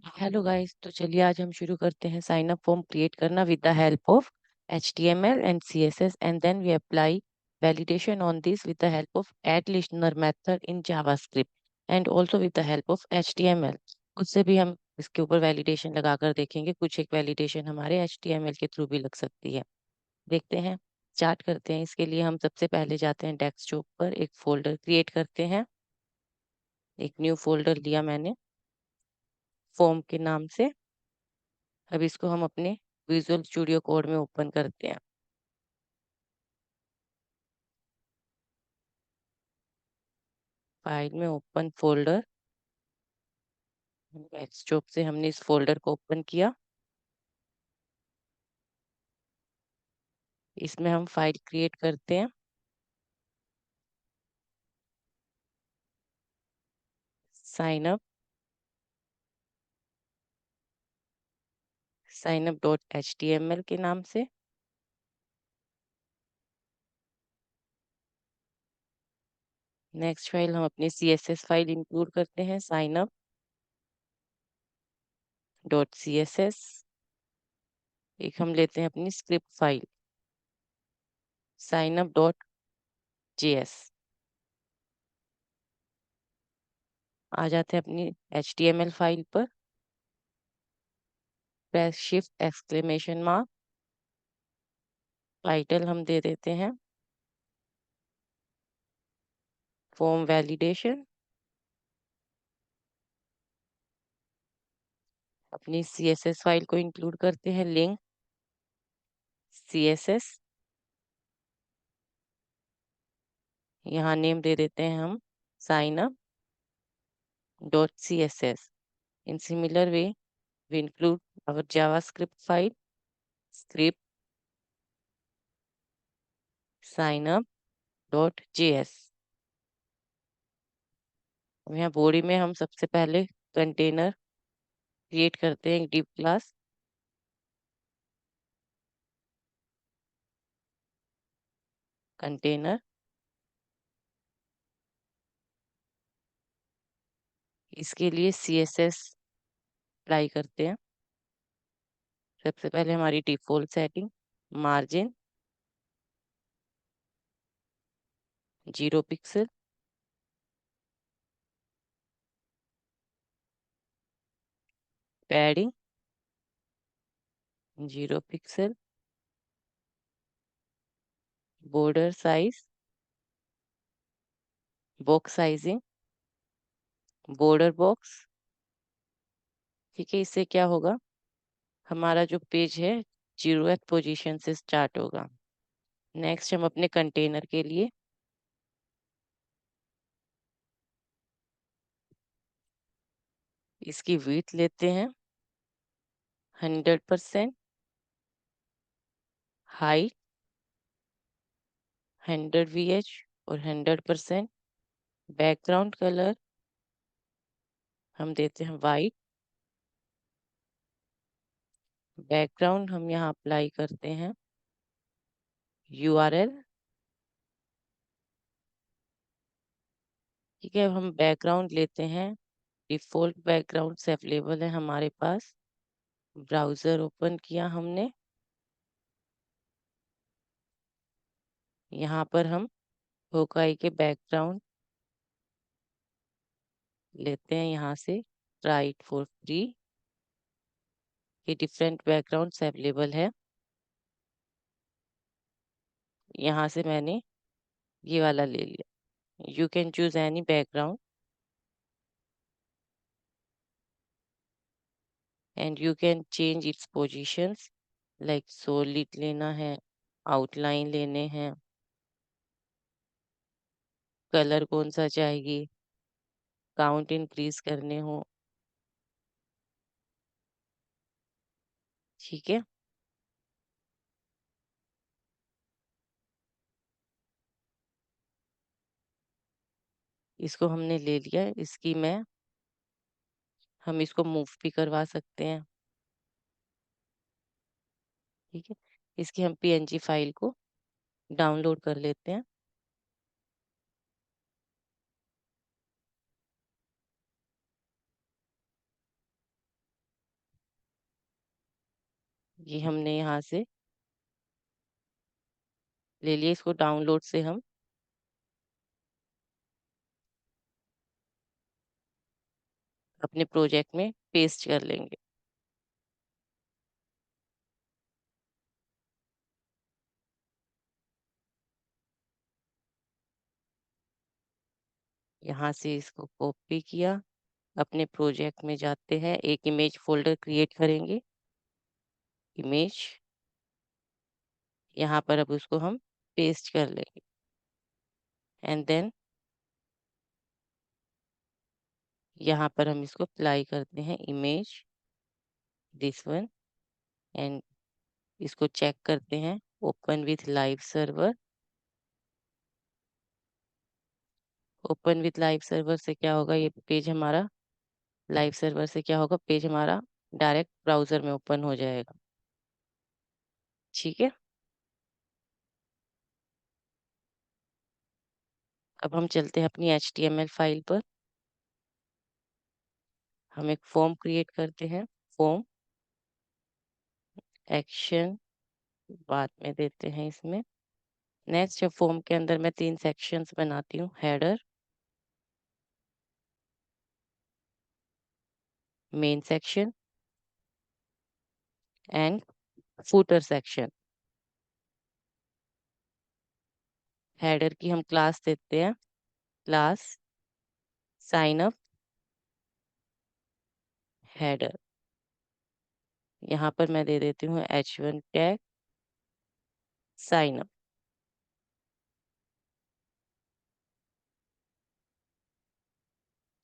Hello guys, तो चलिए आज हम शुरू करते हैं साइन अप फॉर्म क्रिएट करना with the help of HTML and CSS and then we apply validation on this with the help of add listener method in JavaScript and also with the help of HTML। उससे भी हम इसके ऊपर validation लगाकर देखेंगे। कुछ एक validation हमारे HTML के थ्रू भी लग सकती है। देखते हैं, स्टार्ट करते हैं। इसके लिए हम सबसे पहले जाते हैं डेस्कटॉप पर, एक फोल्डर क्रिएट करते हैं। एक न्यू फोल्डर लिया मैंने फॉर्म के नाम से। अब इसको हम अपने विजुअल स्टूडियो कोड में ओपन करते हैं। फाइल में ओपन फोल्डर, डेस्कटॉप से हमने इस फोल्डर को ओपन किया। इसमें हम फाइल क्रिएट करते हैं। साइन अप डॉट HTML के नाम से। नेक्स्ट फाइल हम अपनी CSS फाइल इंक्लूड करते हैं, साइन अप डॉट CSS। एक हम लेते हैं अपनी script file, sign up dot JS। आ जाते हैं अपनी HTML फाइल पर। Press shift exclamation mark, title हम दे देते हैं फॉर्म वैलिडेशन। अपनी CSS फाइल को इंक्लूड करते हैं, लिंक CSS। यहाँ नेम दे देते हैं हम sign up dot CSS। In similar way we include our JavaScript file, script signup.js। यहाँ बॉडी में हम सबसे पहले कंटेनर क्रिएट करते हैं, एक डिव क्लास। कंटेनर, इसके लिए CSS अप्लाई करते हैं। सबसे पहले हमारी default setting, margin 0 pixel, padding 0 pixel, border size, box sizing, border box. ठीक है, इससे क्या होगा, हमारा जो पेज है 0th पोजीशन से स्टार्ट होगा। नेक्स्ट हम अपने कंटेनर के लिए इसकी विड्थ लेते हैं 100%, हाइट 100 VH और 100%। बैकग्राउंड कलर हम देते हैं वाइट। बैकग्राउंड हम यहाँ अप्लाई करते हैं URL। ठीक है, अब हम बैकग्राउंड लेते हैं, डिफॉल्ट बैकग्राउंड से अवेलेबल है हमारे पास। ब्राउजर ओपन किया हमने, यहाँ पर हम होकाई के बैकग्राउंड लेते हैं। यहाँ से ट्राई इट फॉर फ्री, ये डिफरेंट बैकग्राउंड अवेलेबल है। यहाँ से मैंने ये वाला ले लिया। You can choose any background and you can change it's positions, like solid लेना है, आउटलाइन लेने हैं, कलर कौन सा चाहिए, काउंट इंक्रीज करने हो। ठीक है, इसको हमने ले लिया। इसकी मैं हम इसको मूव भी करवा सकते हैं। ठीक है, इसकी हम PNG फाइल को डाउनलोड कर लेते हैं। ये हमने यहाँ से ले लिया, इसको डाउनलोड से हम अपने प्रोजेक्ट में पेस्ट कर लेंगे। यहाँ से इसको कॉपी किया, अपने प्रोजेक्ट में जाते हैं, एक इमेज फोल्डर क्रिएट करेंगे, इमेज, यहाँ पर अब उसको हम पेस्ट कर लेंगे एंड देन यहाँ पर हम इसको अप्लाई करते हैं, इमेज, दिस वन, एंड इसको चेक करते हैं, open with live server. Open with live server से क्या होगा, ये पेज हमारा, लाइव सर्वर से क्या होगा, पेज हमारा डायरेक्ट ब्राउजर में ओपन हो जाएगा। ठीक है, अब हम चलते हैं अपनी HTML फाइल पर। हम एक फॉर्म क्रिएट करते हैं, फॉर्म एक्शन बाद में देते हैं इसमें। नेक्स्ट फॉर्म के अंदर मैं 3 सेक्शंस बनाती हूँ, header, main section and footer section. Header की हम क्लास देते हैं, क्लास साइन अप हेडर, यहाँ पर मैं दे देती हूँ H1 tag sign up.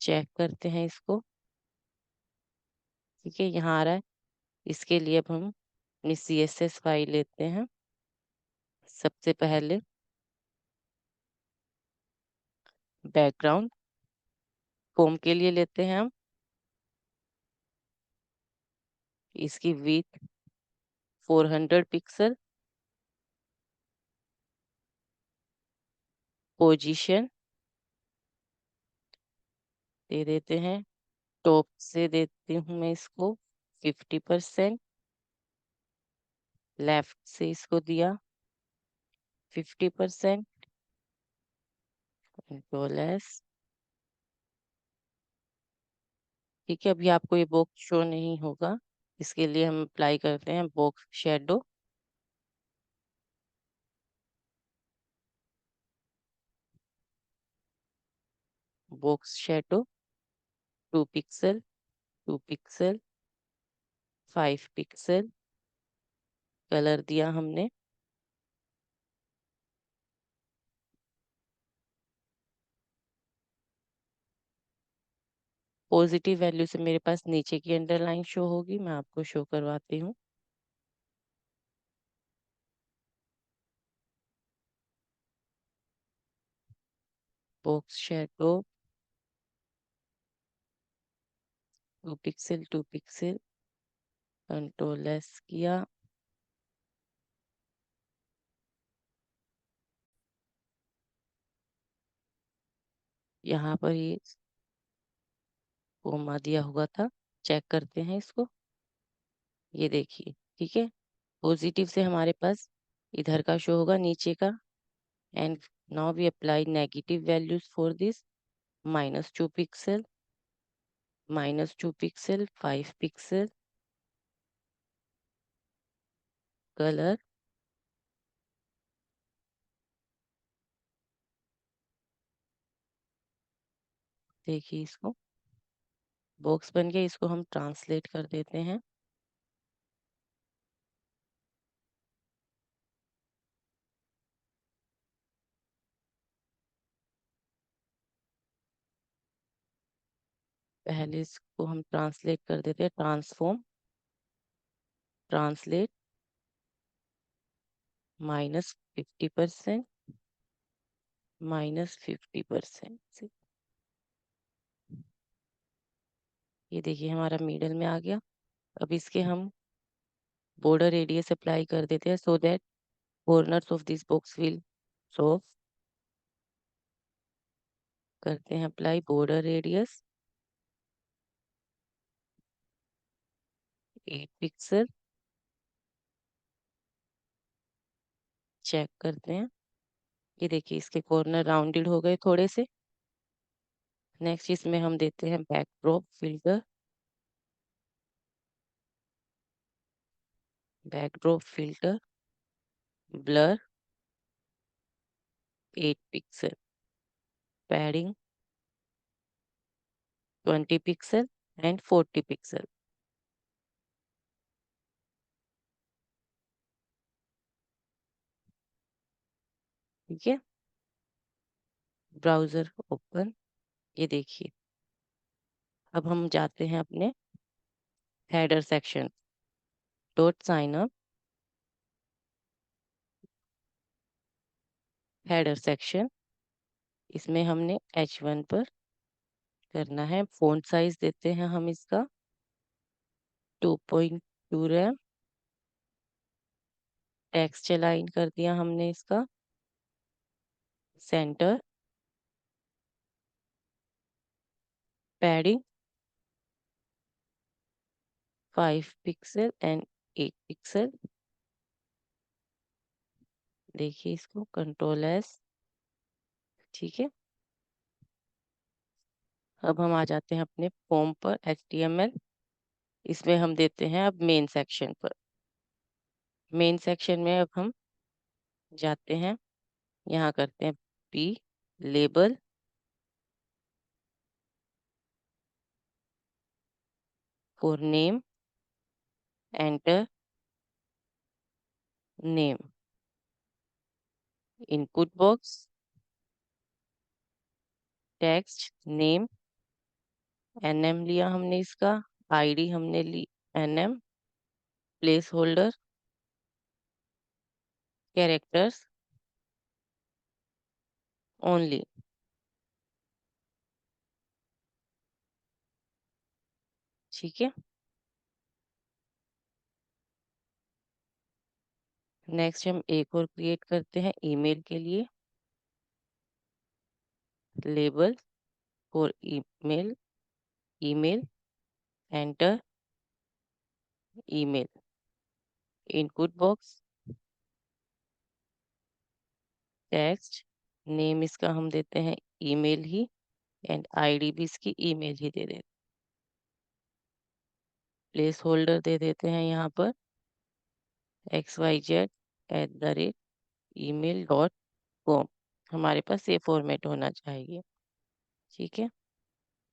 Check करते हैं इसको, ठीक है, यहाँ आ रहा है। इसके लिए अब हम अपनी CSS फाइल लेते हैं। सबसे पहले बैकग्राउंड फॉर्म के लिए लेते हैं हम, इसकी विड्थ 400 पिक्सल, पोजीशन दे देते हैं, टॉप से देती हूँ मैं इसको 50%, लेफ्ट से इसको दिया 50%, लेस। ठीक है, अभी आपको ये बॉक्स शो नहीं होगा, इसके लिए हम अप्लाई करते हैं box shadow. Box shadow 2 pixel, 2 pixel, 5 pixel, colour दिया हमने, पॉजिटिव वैल्यू से मेरे पास नीचे की अंडरलाइन शो होगी, मैं आपको शो करवाती हूँ। Box shadow 2 pixel, 2 pixel, control S किया, यहाँ पर ये कोमा दिया हुआ था, चेक करते हैं इसको, ये देखिए, ठीक है, पॉजिटिव से हमारे पास इधर का शो होगा नीचे का, and now we apply negative values for this, -2 pixel, -2 pixel, 5 pixel, colour, देखिए इसको, बॉक्स बन गया, इसको हम ट्रांसलेट कर देते हैं। पहले इसको हम ट्रांसलेट कर देते हैं, ट्रांसफॉर्म, ट्रांसलेट, -50%, -50% से, ये देखिए हमारा मिडल में आ गया। अब इसके हम बॉर्डर रेडियस अप्लाई कर देते हैं, so that corners of this box will show. करते हैं apply border radius 8 pixel, check करते हैं। ये देखिए इसके कॉर्नर राउंडेड हो गए थोड़े से। नेक्स्ट इसमें हम देते हैं backdrop filter. Backdrop filter, blur 8 pixel, padding 20 pixel and 40 pixel. ठीक है, ब्राउजर ओपन। ये देखिए अब हम जाते हैं अपने header section. Dot sign up, header section, इसमें हमने H1 पर करना है। फ़ॉन्ट साइज देते हैं हम इसका 2.2 रैम। टेक्स्ट अलाइन कर दिया हमने इसका centre. Padding 5 pixel and 8 pixel. देखिए इसको कंट्रोल एस। ठीक है, अब हम आ जाते हैं अपने फॉर्म पर HTML। इसमें हम देते हैं अब मेन सेक्शन पर। मेन सेक्शन में अब हम जाते हैं, यहाँ करते हैं P label, for name, enter name. Input box, text name, NM लिया हमने इसका, ID हमने ली NM, place holder, characters only. ठीक है, नेक्स्ट हम एक और क्रिएट करते हैं ईमेल के लिए। Label for email, email, enter email. Input box, text name इसका हम देते हैं ईमेल ही, एंड ID भी इसकी ईमेल ही दे देते। प्लेस होल्डर दे देते हैं यहाँ पर xyz@email.com। हमारे पास ये फॉर्मेट होना चाहिए। ठीक है,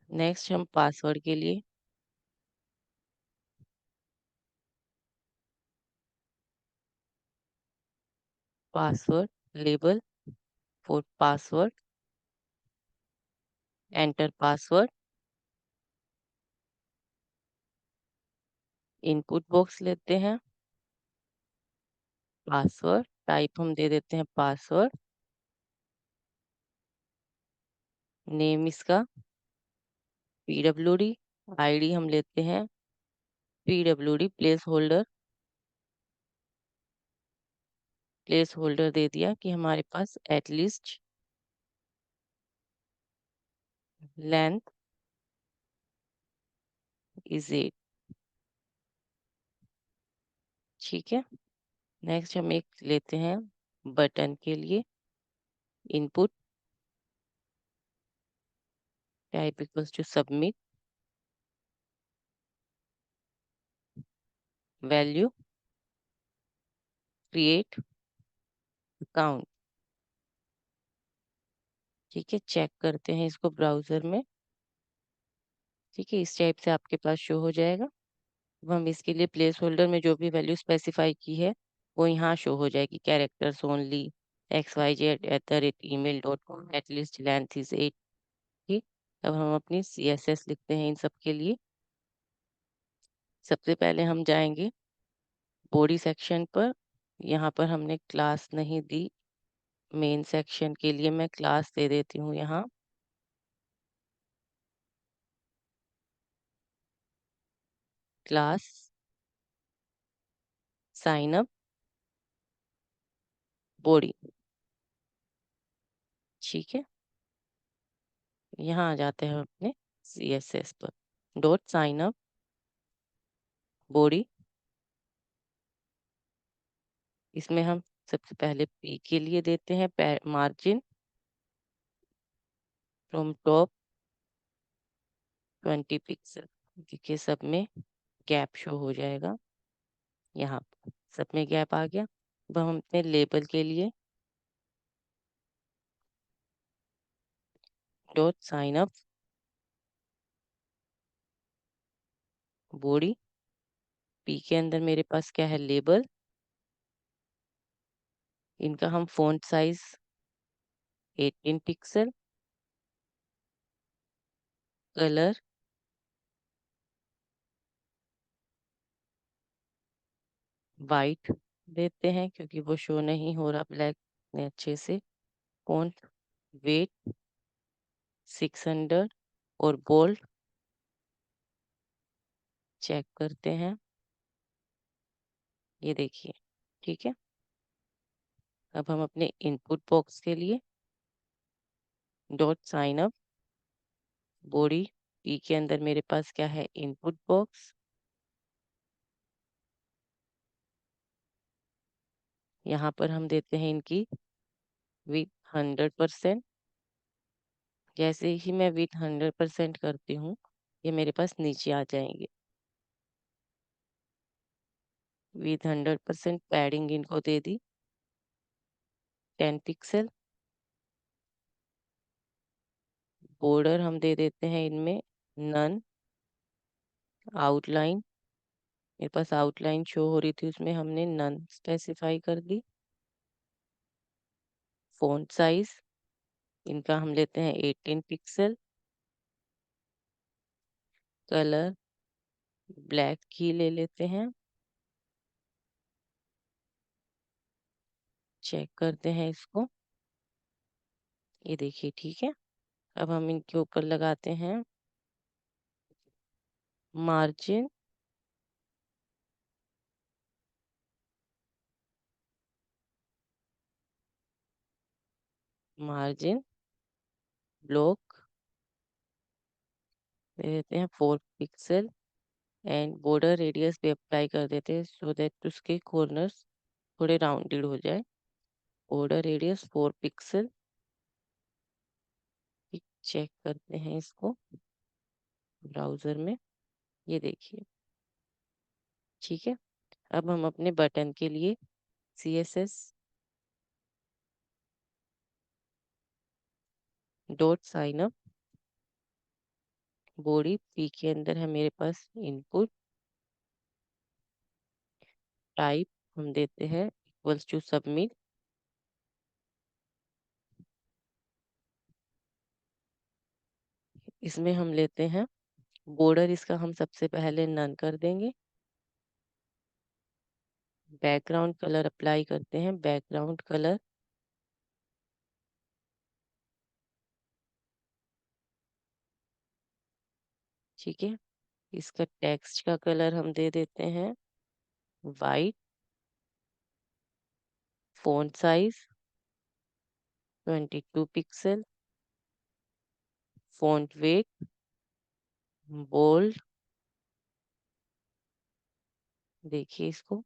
नेक्स्ट हम पासवर्ड के लिए password label for password, enter password. Input box लेते हैं, पासवर्ड टाइप हम दे देते हैं पासवर्ड। नेम इसका PWD, ID हम लेते हैं PWD, placeholder. Placeholder दे दिया कि हमारे पास एटलीस्ट लेंथ इज 8। ठीक है, नेक्स्ट हम एक लेते हैं बटन के लिए input, type equals to submit, value create account. ठीक है, चेक करते हैं इसको ब्राउजर में। ठीक है, इस टाइप से आपके पास शो हो जाएगा। अब हम इसके लिए प्लेस होल्डर में जो भी वैल्यू स्पेसिफाई की है वो यहाँ शो हो जाएगी। Characters only xyz@email.com, at least length is 8। ठीक, अब हम अपनी CSS लिखते हैं इन सब के लिए। सबसे पहले हम जाएंगे बॉडी सेक्शन पर। यहाँ पर हमने क्लास नहीं दी, मेन सेक्शन के लिए मैं क्लास दे देती हूँ यहाँ। Class sign up body. ठीक है, यहाँ आ जाते हैं अपने CSS पर। डॉट साइन अप बॉडी, इसमें हम सबसे पहले पी के लिए देते हैं मार्जिन फ्रॉम टॉप 20 पिक्सल। देखिए सब में गैप शो हो जाएगा, यहाँ पर सब में गैप आ गया। अब हम अपने लेबल के लिए dot sign up body, P के अंदर मेरे पास क्या है, लेबल। इनका हम font size 18 pixel, colour white देते हैं क्योंकि वो शो नहीं हो रहा ब्लैक में अच्छे से। फॉन्ट वेट 600 और बोल्ड चेक करते हैं, ये देखिए ठीक है। अब हम अपने इनपुट बॉक्स के लिए dot sign up body, P के अंदर मेरे पास क्या है, इनपुट बॉक्स। यहाँ पर हम देते हैं इनकी विथ 100%। जैसे ही मैं विथ 100% करती हूँ, ये मेरे पास नीचे आ जाएंगे। विथ 100% पैडिंग इनको दे दी 10 पिक्सल। बॉर्डर हम दे देते हैं इनमें नन। आउटलाइन, मेरे पास आउटलाइन शो हो रही थी, उसमें हमने नन स्पेसिफाई कर दी। फॉन्ट साइज इनका हम लेते हैं 18 पिक्सल। कलर ब्लैक ही ले लेते हैं। चेक करते हैं इसको, ये देखिए ठीक है। अब हम इनके ऊपर लगाते हैं मार्जिन मार्जिन ब्लॉक दे देते हैं 4 पिक्सल। एंड बॉर्डर रेडियस भी अप्लाई कर देते हैं सो दैट उसके कॉर्नर्स थोड़े राउंडेड हो जाए। Border radius 4 pixel. चेक करते हैं इसको ब्राउजर में, ये देखिए ठीक है। अब हम अपने बटन के लिए CSS dot sign up body, P के अंदर है मेरे पास इनपुट। टाइप हम देते हैं इक्वल्स टू सबमिट। इसमें हम लेते हैं बॉर्डर, इसका हम सबसे पहले नन कर देंगे। बैकग्राउंड कलर अप्लाई करते हैं, बैकग्राउंड कलर ठीक है। इसका टेक्स्ट का कलर हम दे देते हैं white. Font size 22 pixel. Font weight bold. देखिए इसको,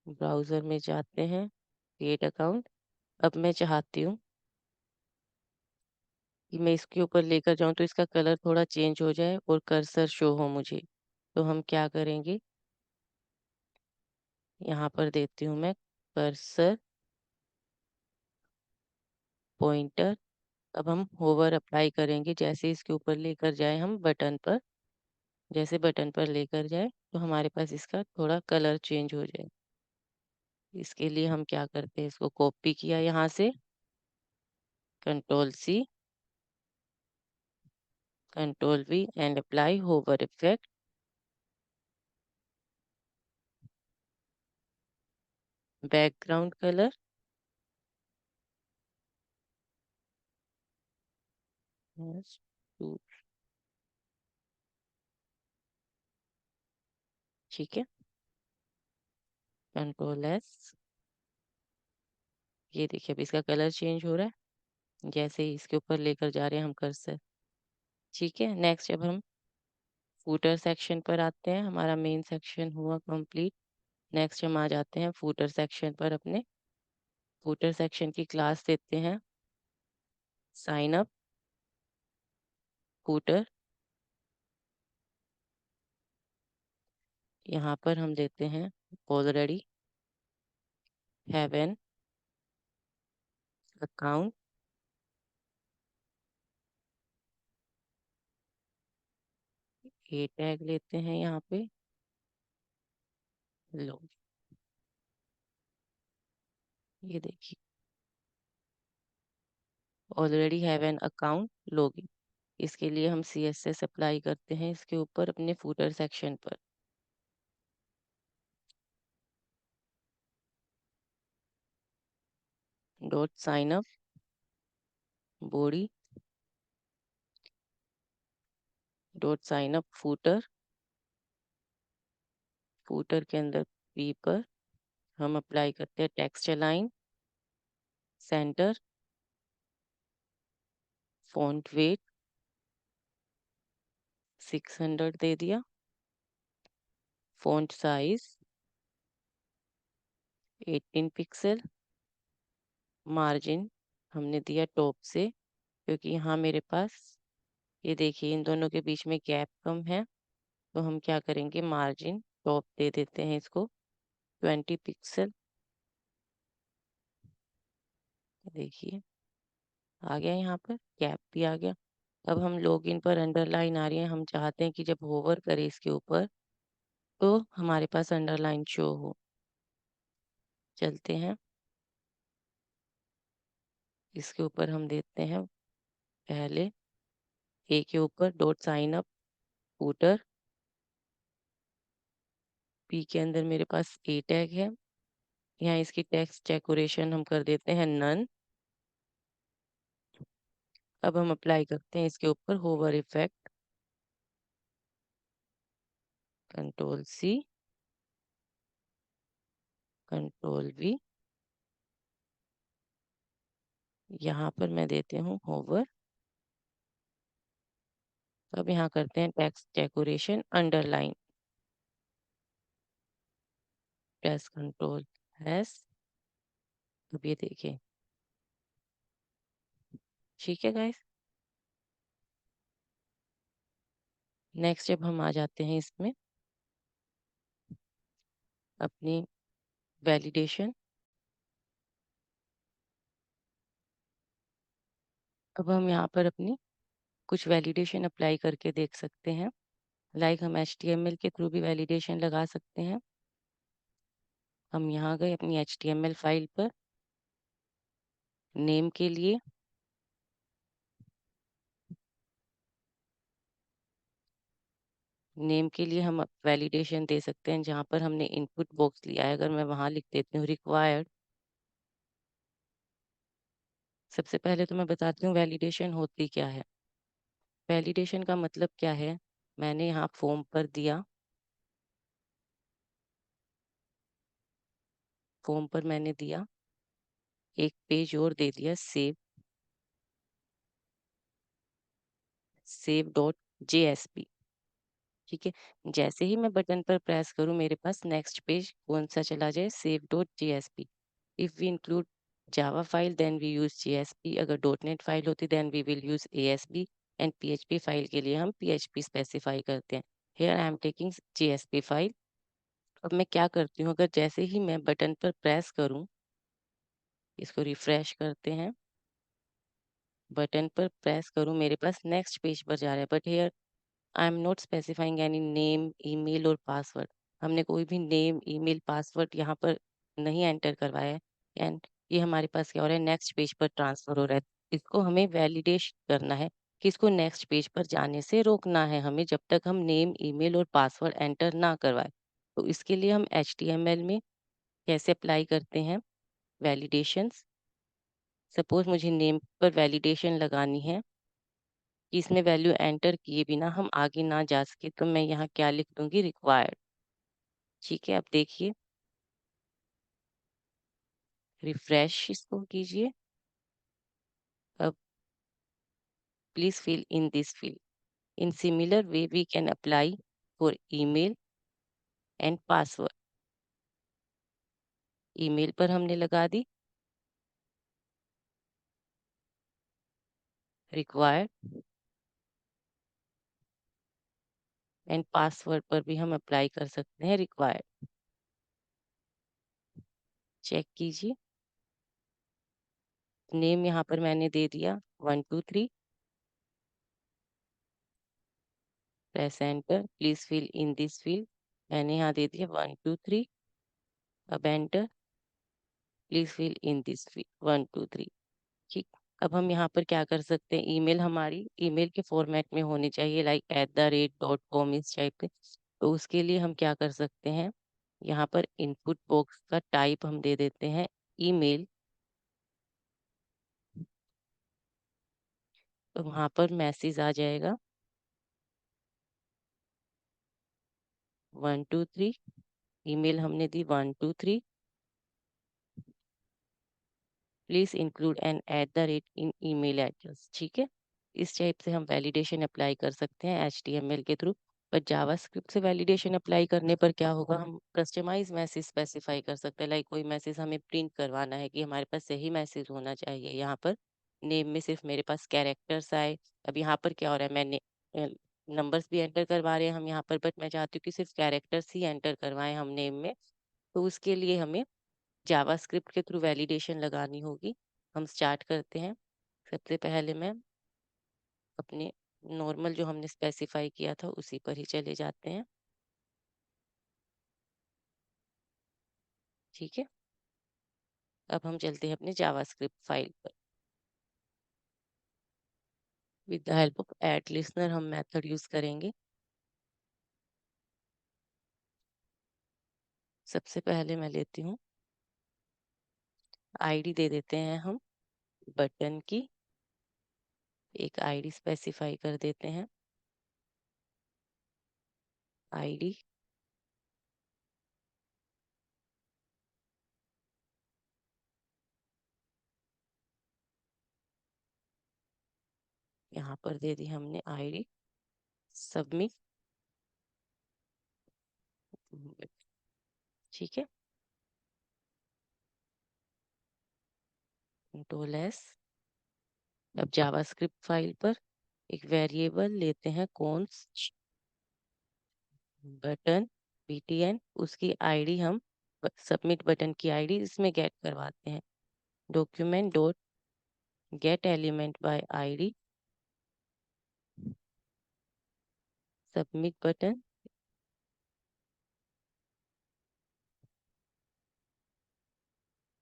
ब्राउजर में जाते हैं, क्रिएट अकाउंट। अब मैं चाहती हूँ कि मैं इसके ऊपर लेकर जाऊं तो इसका कलर थोड़ा चेंज हो जाए और कर्सर शो हो मुझे। तो हम क्या करेंगे, यहाँ पर देती हूँ मैं कर्सर पॉइंटर। अब हम होवर अप्लाई करेंगे, जैसे इसके ऊपर लेकर जाए हम बटन पर, जैसे बटन पर लेकर जाए तो हमारे पास इसका थोड़ा कलर चेंज हो जाए। इसके लिए हम क्या करते हैं, इसको कॉपी किया यहाँ से, control C control V and apply hover effect. Background colour ठीक है, कंट्रोल S। ये देखिए अब इसका कलर चेंज हो रहा है जैसे ही इसके ऊपर लेकर जा रहे हैं हम कर्सर। ठीक है, नेक्स्ट जब हम फूटर सेक्शन पर आते हैं, हमारा मेन सेक्शन हुआ कंप्लीट। नेक्स्ट हम आ जाते हैं फूटर सेक्शन पर अपने। फूटर सेक्शन की क्लास देते हैं साइन अप फूटर। यहाँ पर हम देते हैं already have an account. A tag लेते हैं यहाँ पे, लो ये देखिए already have an account login. इसके लिए हम CSS अप्लाई करते हैं इसके ऊपर अपने फूटर सेक्शन पर। Dot sign up body dot sign up footer. Footer के अंदर पी पर हम अप्लाई करते हैं text align centre font weight 600 दे दिया। Font size 18 pixel. मार्जिन हमने दिया टॉप से, क्योंकि यहाँ मेरे पास ये देखिए इन दोनों के बीच में गैप कम है, तो हम क्या करेंगे मार्जिन टॉप दे देते हैं इसको 20 पिक्सल। देखिए आ गया, यहाँ पर गैप भी आ गया। अब हम लॉगिन पर अंडरलाइन आ रही है, हम चाहते हैं कि जब होवर करें इसके ऊपर तो हमारे पास अंडरलाइन शो हो। चलते हैं इसके ऊपर हम देते हैं पहले ए के ऊपर dot sign up footer. P के अंदर मेरे पास ए टैग है, यहाँ इसकी टेक्स्ट डेकोरेशन हम कर देते हैं नन। अब हम अप्लाई करते हैं इसके ऊपर होवर इफेक्ट, Ctrl+C Ctrl+V। यहाँ पर मैं देती हूँ होवर। अब यहाँ करते हैं text decoration underline, press Ctrl+S। अब ये देखिए ठीक है गाइस। नेक्स्ट जब हम आ जाते हैं इसमें अपनी वैलिडेशन, अब हम यहाँ पर अपनी कुछ वैलिडेशन अप्लाई करके देख सकते हैं। लाइक हम HTML के थ्रू भी वैलिडेशन लगा सकते हैं। हम यहाँ गए अपनी HTML फाइल पर, नेम के लिए हम वैलिडेशन दे सकते हैं जहाँ पर हमने इनपुट बॉक्स लिया है। अगर मैं वहाँ लिख देती हूँ रिक्वायर्ड, सबसे पहले तो मैं बताती हूँ वैलिडेशन होती क्या है। वैलिडेशन का मतलब क्या है, मैंने यहाँ फॉर्म पर दिया, फॉर्म पर मैंने दिया एक पेज और दे दिया सेव डॉट JSP। ठीक है, जैसे ही मैं बटन पर प्रेस करूँ मेरे पास नेक्स्ट पेज कौन सा चला जाए, save dot JSP। If we include Java file then we use JSP। अगर डॉट नेट फाइल होती then we will use ASP। And PHP file के लिए हम PHP स्पेसिफाई करते हैं। Here I am taking JSP file. अब मैं क्या करती हूँ, अगर जैसे ही मैं बटन पर प्रेस करूँ, इसको रिफ्रेश करते हैं, बटन पर प्रेस करूँ मेरे पास नेक्स्ट पेज पर जा रहा है, but here I am not specifying any name email और पासवर्ड। हमने कोई भी नेम ईमेल पासवर्ड यहाँ पर नहीं एंटर करवाया है। एंड ये हमारे पास क्या हो रहा है, नेक्स्ट पेज पर ट्रांसफर हो रहा है। इसको हमें वैलिडेट करना है कि इसको नेक्स्ट पेज पर जाने से रोकना है हमें, जब तक हम नेम ईमेल और पासवर्ड एंटर ना करवाए। तो इसके लिए हम HTML में कैसे अप्लाई करते हैं वैलिडेशंस। सपोज मुझे नेम पर वैलिडेशन लगानी है कि इसमें वैल्यू एंटर किए बिना हम आगे ना जा सके, तो मैं यहाँ क्या लिख दूंगी रिक्वायर्ड। ठीक है, अब देखिए रिफ्रेश इसको कीजिए। अब please fill in this field in similar way we can apply for email and password. Email पर हमने लगा दी, रिक्वायर्ड, एंड पासवर्ड पर भी हम अप्लाई कर सकते हैं रिक्वायर्ड। चेक कीजिए, नेम यहाँ पर मैंने दे दिया 123, press enter, please fill in this field, मैंने यहाँ दे दिया 123, अब enter, please fill in this field 123। ठीक, अब हम यहाँ पर क्या कर सकते हैं, ईमेल हमारी ईमेल के फॉर्मेट में होनी चाहिए, लाइक @.com इस टाइप के। तो उसके लिए हम क्या कर सकते हैं, यहाँ पर इनपुट बॉक्स का टाइप हम दे देते हैं ईमेल, तो वहाँ पर मैसेज आ जाएगा 123, ईमेल हमने दी 123, please include an @ in email address. ठीक है, इस टाइप से हम वैलिडेशन अप्लाई कर सकते हैं HTML के थ्रू। पर जावास्क्रिप्ट से वैलिडेशन अप्लाई करने पर क्या होगा, हम कस्टमाइज मैसेज स्पेसिफाई कर सकते हैं, लाइक कोई मैसेज हमें प्रिंट करवाना है कि हमारे पास सही मैसेज होना चाहिए, यहाँ पर नेम में सिर्फ मेरे पास कैरेक्टर्स आए। अब यहाँ पर क्या हो रहा है, मैंने नंबर्स भी एंटर करवा रहे हैं हम यहाँ पर, बट मैं चाहती हूँ कि सिर्फ कैरेक्टर्स ही एंटर करवाएं हम नेम में। तो उसके लिए हमें जावास्क्रिप्ट के थ्रू वैलिडेशन लगानी होगी। हम स्टार्ट करते हैं। सबसे पहले मैं अपने नॉर्मल जो हमने स्पेसिफाई किया था उसी पर ही चले जाते हैं। ठीक है, अब हम चलते हैं अपने जावास्क्रिप्ट फाइल पर। With the help of add listener हम मेथड यूज करेंगे। सबसे पहले मैं लेती हूँ आईडी, दे देते हैं हम बटन की, एक आईडी स्पेसिफाई कर देते हैं। आईडी, यहाँ पर दे दी हमने आईडी, सबमिट। ठीक है, कंट्रोल एस। अब जावास्क्रिप्ट फाइल पर एक वेरिएबल लेते हैं कॉन्स्ट बटन btn, उसकी आईडी हम सबमिट बटन की आईडी इसमें गेट करवाते हैं, document dot get element by ID submit button.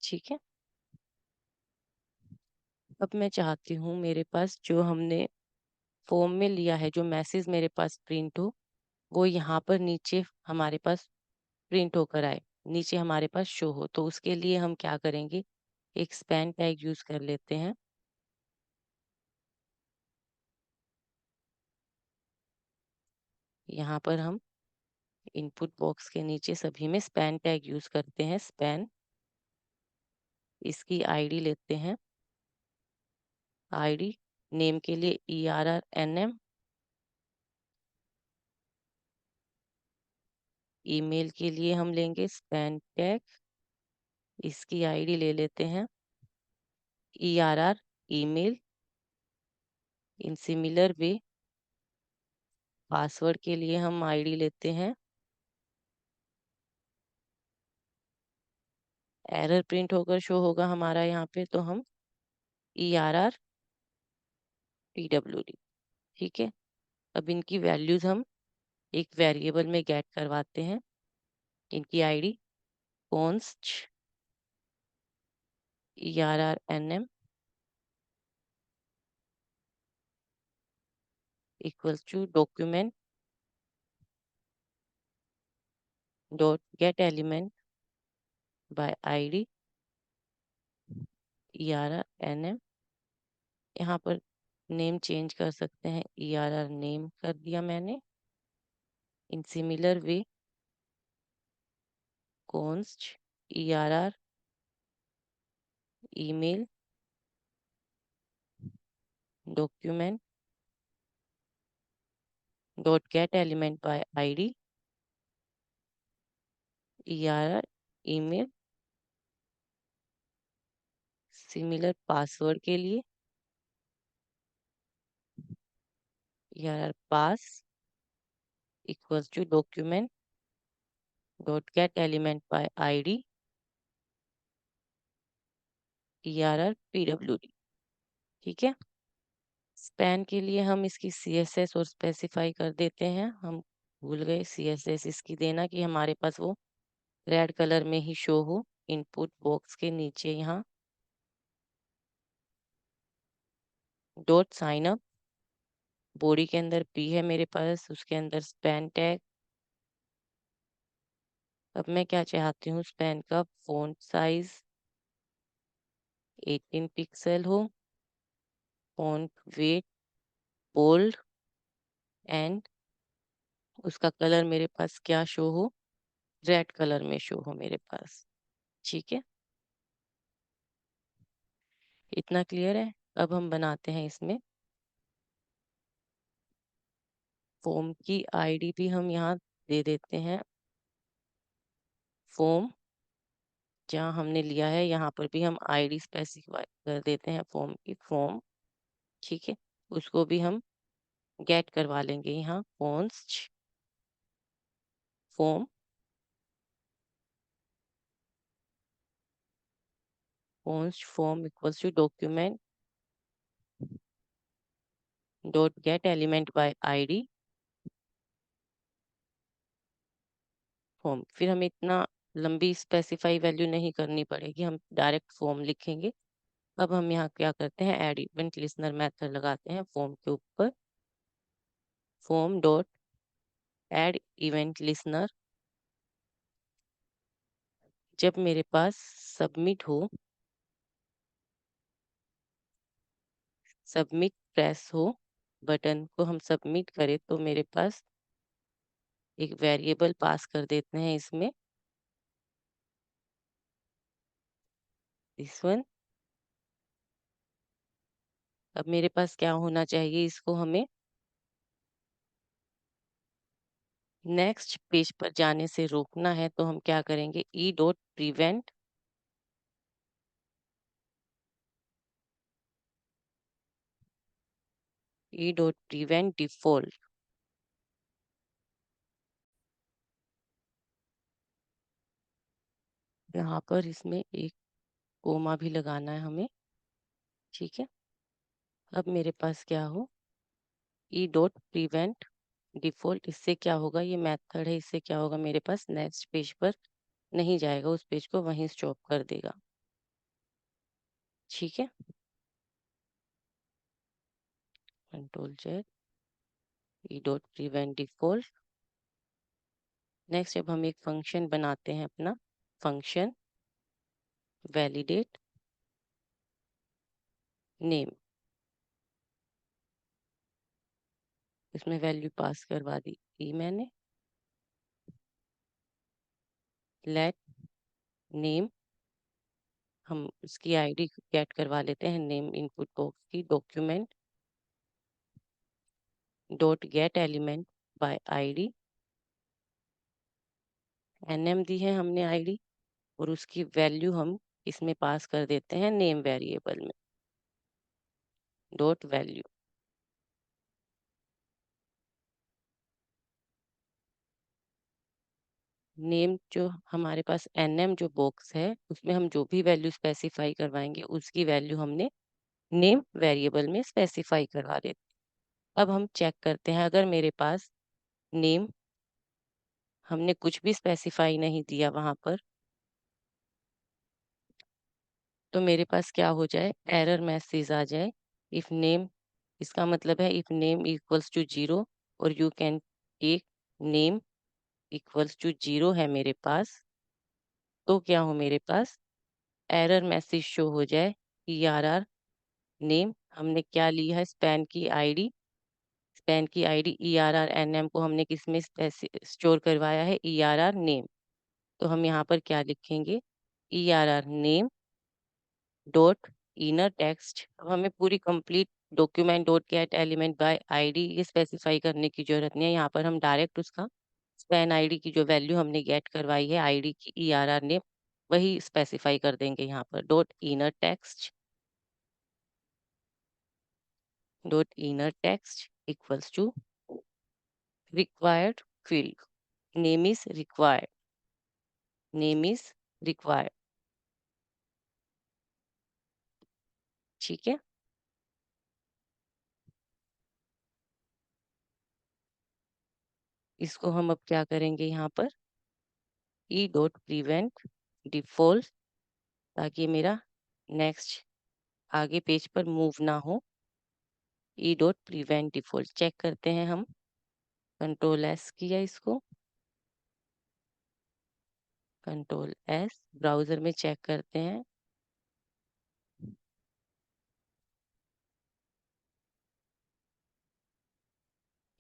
ठीक है, अब मैं चाहती हूँ मेरे पास जो हमने फॉर्म में लिया है, जो मैसेज मेरे पास प्रिंट हो, वो यहाँ पर नीचे हमारे पास प्रिंट होकर आए, नीचे हमारे पास शो हो। तो उसके लिए हम क्या करेंगे, एक स्पैन टैग यूज कर लेते हैं। यहाँ पर हम इनपुट बॉक्स के नीचे सभी में स्पैन टैग यूज करते हैं। स्पैन, इसकी आईडी लेते हैं, आईडी नेम के लिए ERRNM, ईमेल के लिए हम लेंगे स्पैन टैग, इसकी आईडी ले लेते हैं ERR ईमेल। इन सिमिलर वे पासवर्ड के लिए हम आईडी लेते हैं, एरर प्रिंट होकर शो होगा हमारा यहाँ पे, तो हम ERR PWD। ठीक है, अब इनकी वैल्यूज हम एक वेरिएबल में गेट करवाते हैं। इनकी ID const ERRNM equals to document dot get element by ID ERRNM। यहाँ पर नेम चेंज कर सकते हैं, ERR नेम कर दिया मैंने। इन similar way const ERR email document dot get element by ID ERR email. Similar password के लिए ERR pass equals to document dot get element by ID ERR PWD। ठीक है। स्पैन के लिए हम इसकी CSS और स्पेसिफाई कर देते हैं। हम भूल गए CSS इसकी देना कि हमारे पास वो रेड कलर में ही शो हो इनपुट बॉक्स के नीचे। यहाँ डॉट साइन अप, बॉडी के अंदर P है मेरे पास, उसके अंदर स्पैन टैग। अब मैं क्या चाहती हूँ, स्पैन का फॉन्ट साइज 18 पिक्सल हो, फॉन्ट वेट बोल्ड, एंड उसका कलर मेरे पास क्या शो हो, रेड कलर में शो हो मेरे पास। ठीक है, इतना क्लियर है। अब हम बनाते हैं इसमें फॉर्म की आईडी भी हम यहाँ दे देते हैं। फॉर्म जहाँ हमने लिया है यहाँ पर भी हम आईडी स्पेसिफाई कर देते हैं फॉर्म की। फॉर्म ठीक है, उसको भी हम गेट करवा लेंगे यहाँ const form const form equals to document dot get element by ID form. फिर हमें इतना लंबी स्पेसिफाई वैल्यू नहीं करनी पड़ेगी, हम डायरेक्ट फॉर्म लिखेंगे। अब हम यहाँ क्या करते हैं, एड इवेंट लिसनर मेथड लगाते हैं फॉर्म के ऊपर। Form dot add event listener, जब मेरे पास सबमिट हो, सबमिट प्रेस हो, बटन को हम सबमिट करें तो मेरे पास एक वेरिएबल पास कर देते हैं इसमें, दिस वन। अब मेरे पास क्या होना चाहिए, इसको हमें नेक्स्ट पेज पर जाने से रोकना है। तो हम क्या करेंगे, ई डॉट प्रिवेंट डिफॉल्ट। यहाँ पर इसमें एक कोमा भी लगाना है हमें। ठीक है, अब मेरे पास क्या हो, ई डॉट प्रिवेंट डिफॉल्ट। इससे क्या होगा, ये मेथड है, इससे क्या होगा, मेरे पास नेक्स्ट पेज पर नहीं जाएगा, उस पेज को वहीं स्टॉप कर देगा। ठीक है, कंट्रोल जेड ई डॉट प्रिवेंट डिफॉल्ट। नेक्स्ट अब हम एक फंक्शन बनाते हैं अपना, फंक्शन वैलिडेट नेम। इसमें वैल्यू पास करवा दी मैंने, लेट नेम, हम उसकी आईडी गेट करवा लेते हैं नेम इनपुट बॉक्स की, document dot get element by ID, NM दी है हमने आईडी, और उसकी वैल्यू हम इसमें पास कर देते हैं नेम वेरिएबल में, डॉट वैल्यू। नेम जो हमारे पास एनएम जो बॉक्स है उसमें हम जो भी वैल्यू स्पेसिफाई करवाएंगे उसकी वैल्यू हमने नेम वेरिएबल में स्पेसिफाई करवा देते। अब हम चेक करते हैं, अगर मेरे पास नेम हमने कुछ भी स्पेसिफाई नहीं दिया वहां पर, तो मेरे पास क्या हो जाए, एरर मैसेज आ जाए। इफ नेम, इसका मतलब है इफ नेम इक्वल्स टू 0 और you can take name equals to 0 है मेरे पास, तो क्या हो, मेरे पास एरर मैसेज शो हो जाए। ERR नेम हमने क्या लिया है, स्पैन की आईडी, स्पैन की आईडी ERR NM को हमने किस में स्टोर करवाया है, ERR नेम। तो हम यहाँ पर क्या लिखेंगे, ERR name dot inner text. अब हमें पूरी complete document dot get element by ID ये स्पेसिफाई करने की जरूरत नहीं है। यहाँ पर हम डायरेक्ट उसका स्पैन आईडी की जो वैल्यू हमने गेट करवाई है आईडी की ERR नेम, वही स्पेसिफाई कर देंगे यहाँ पर, dot inner text equals to required field. Name is required. Name is required. ठीक है, इसको हम अब क्या करेंगे यहाँ पर ई डॉट प्रिवेंट डिफॉल्ट, ताकि मेरा नेक्स्ट आगे पेज पर मूव ना हो। E dot prevent default check करते हैं हम। कंट्रोल एस किया इसको, कंट्रोल एस, ब्राउजर में चेक करते हैं।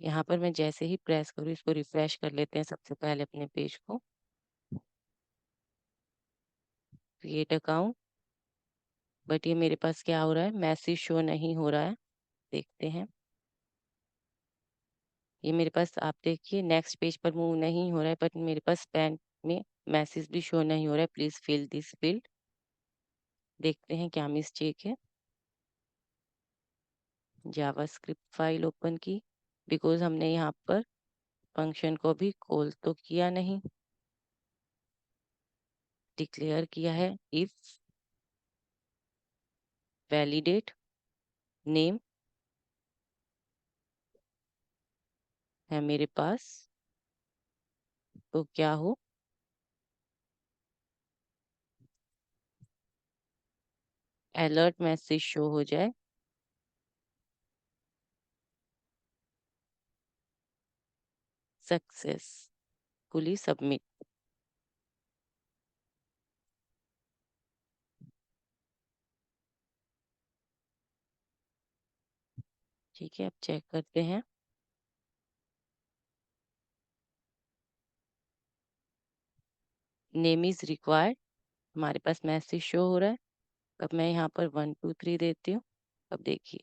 यहाँ पर मैं जैसे ही प्रेस करूँ, इसको रिफ्रेश कर लेते हैं सबसे पहले अपने पेज को। क्रिएट अकाउंट, बट ये मेरे पास क्या हो रहा है, मैसेज शो नहीं हो रहा है। देखते हैं, ये मेरे पास आप देखिए नेक्स्ट पेज पर मूव नहीं हो रहा है, बट मेरे पास पेन में मैसेज भी शो नहीं हो रहा है, प्लीज फिल दिस फील्ड। देखते हैं क्या मिस्टेक है। जावास्क्रिप्ट फाइल ओपन की, बिकॉज हमने यहाँ पर फंक्शन को भी कॉल तो किया नहीं, डिक्लेयर किया है इफ वैलिडेट नेम है मेरे पास, तो क्या हो, अलर्ट मैसेज शो हो जाए, सक्सेसफुली सबमिट। ठीक है, अब चेक करते हैं। नेम इज रिक्वायर्ड, हमारे पास मैसेज शो हो रहा है। अब मैं यहाँ पर 1 2 3 देती हूँ। अब देखिए,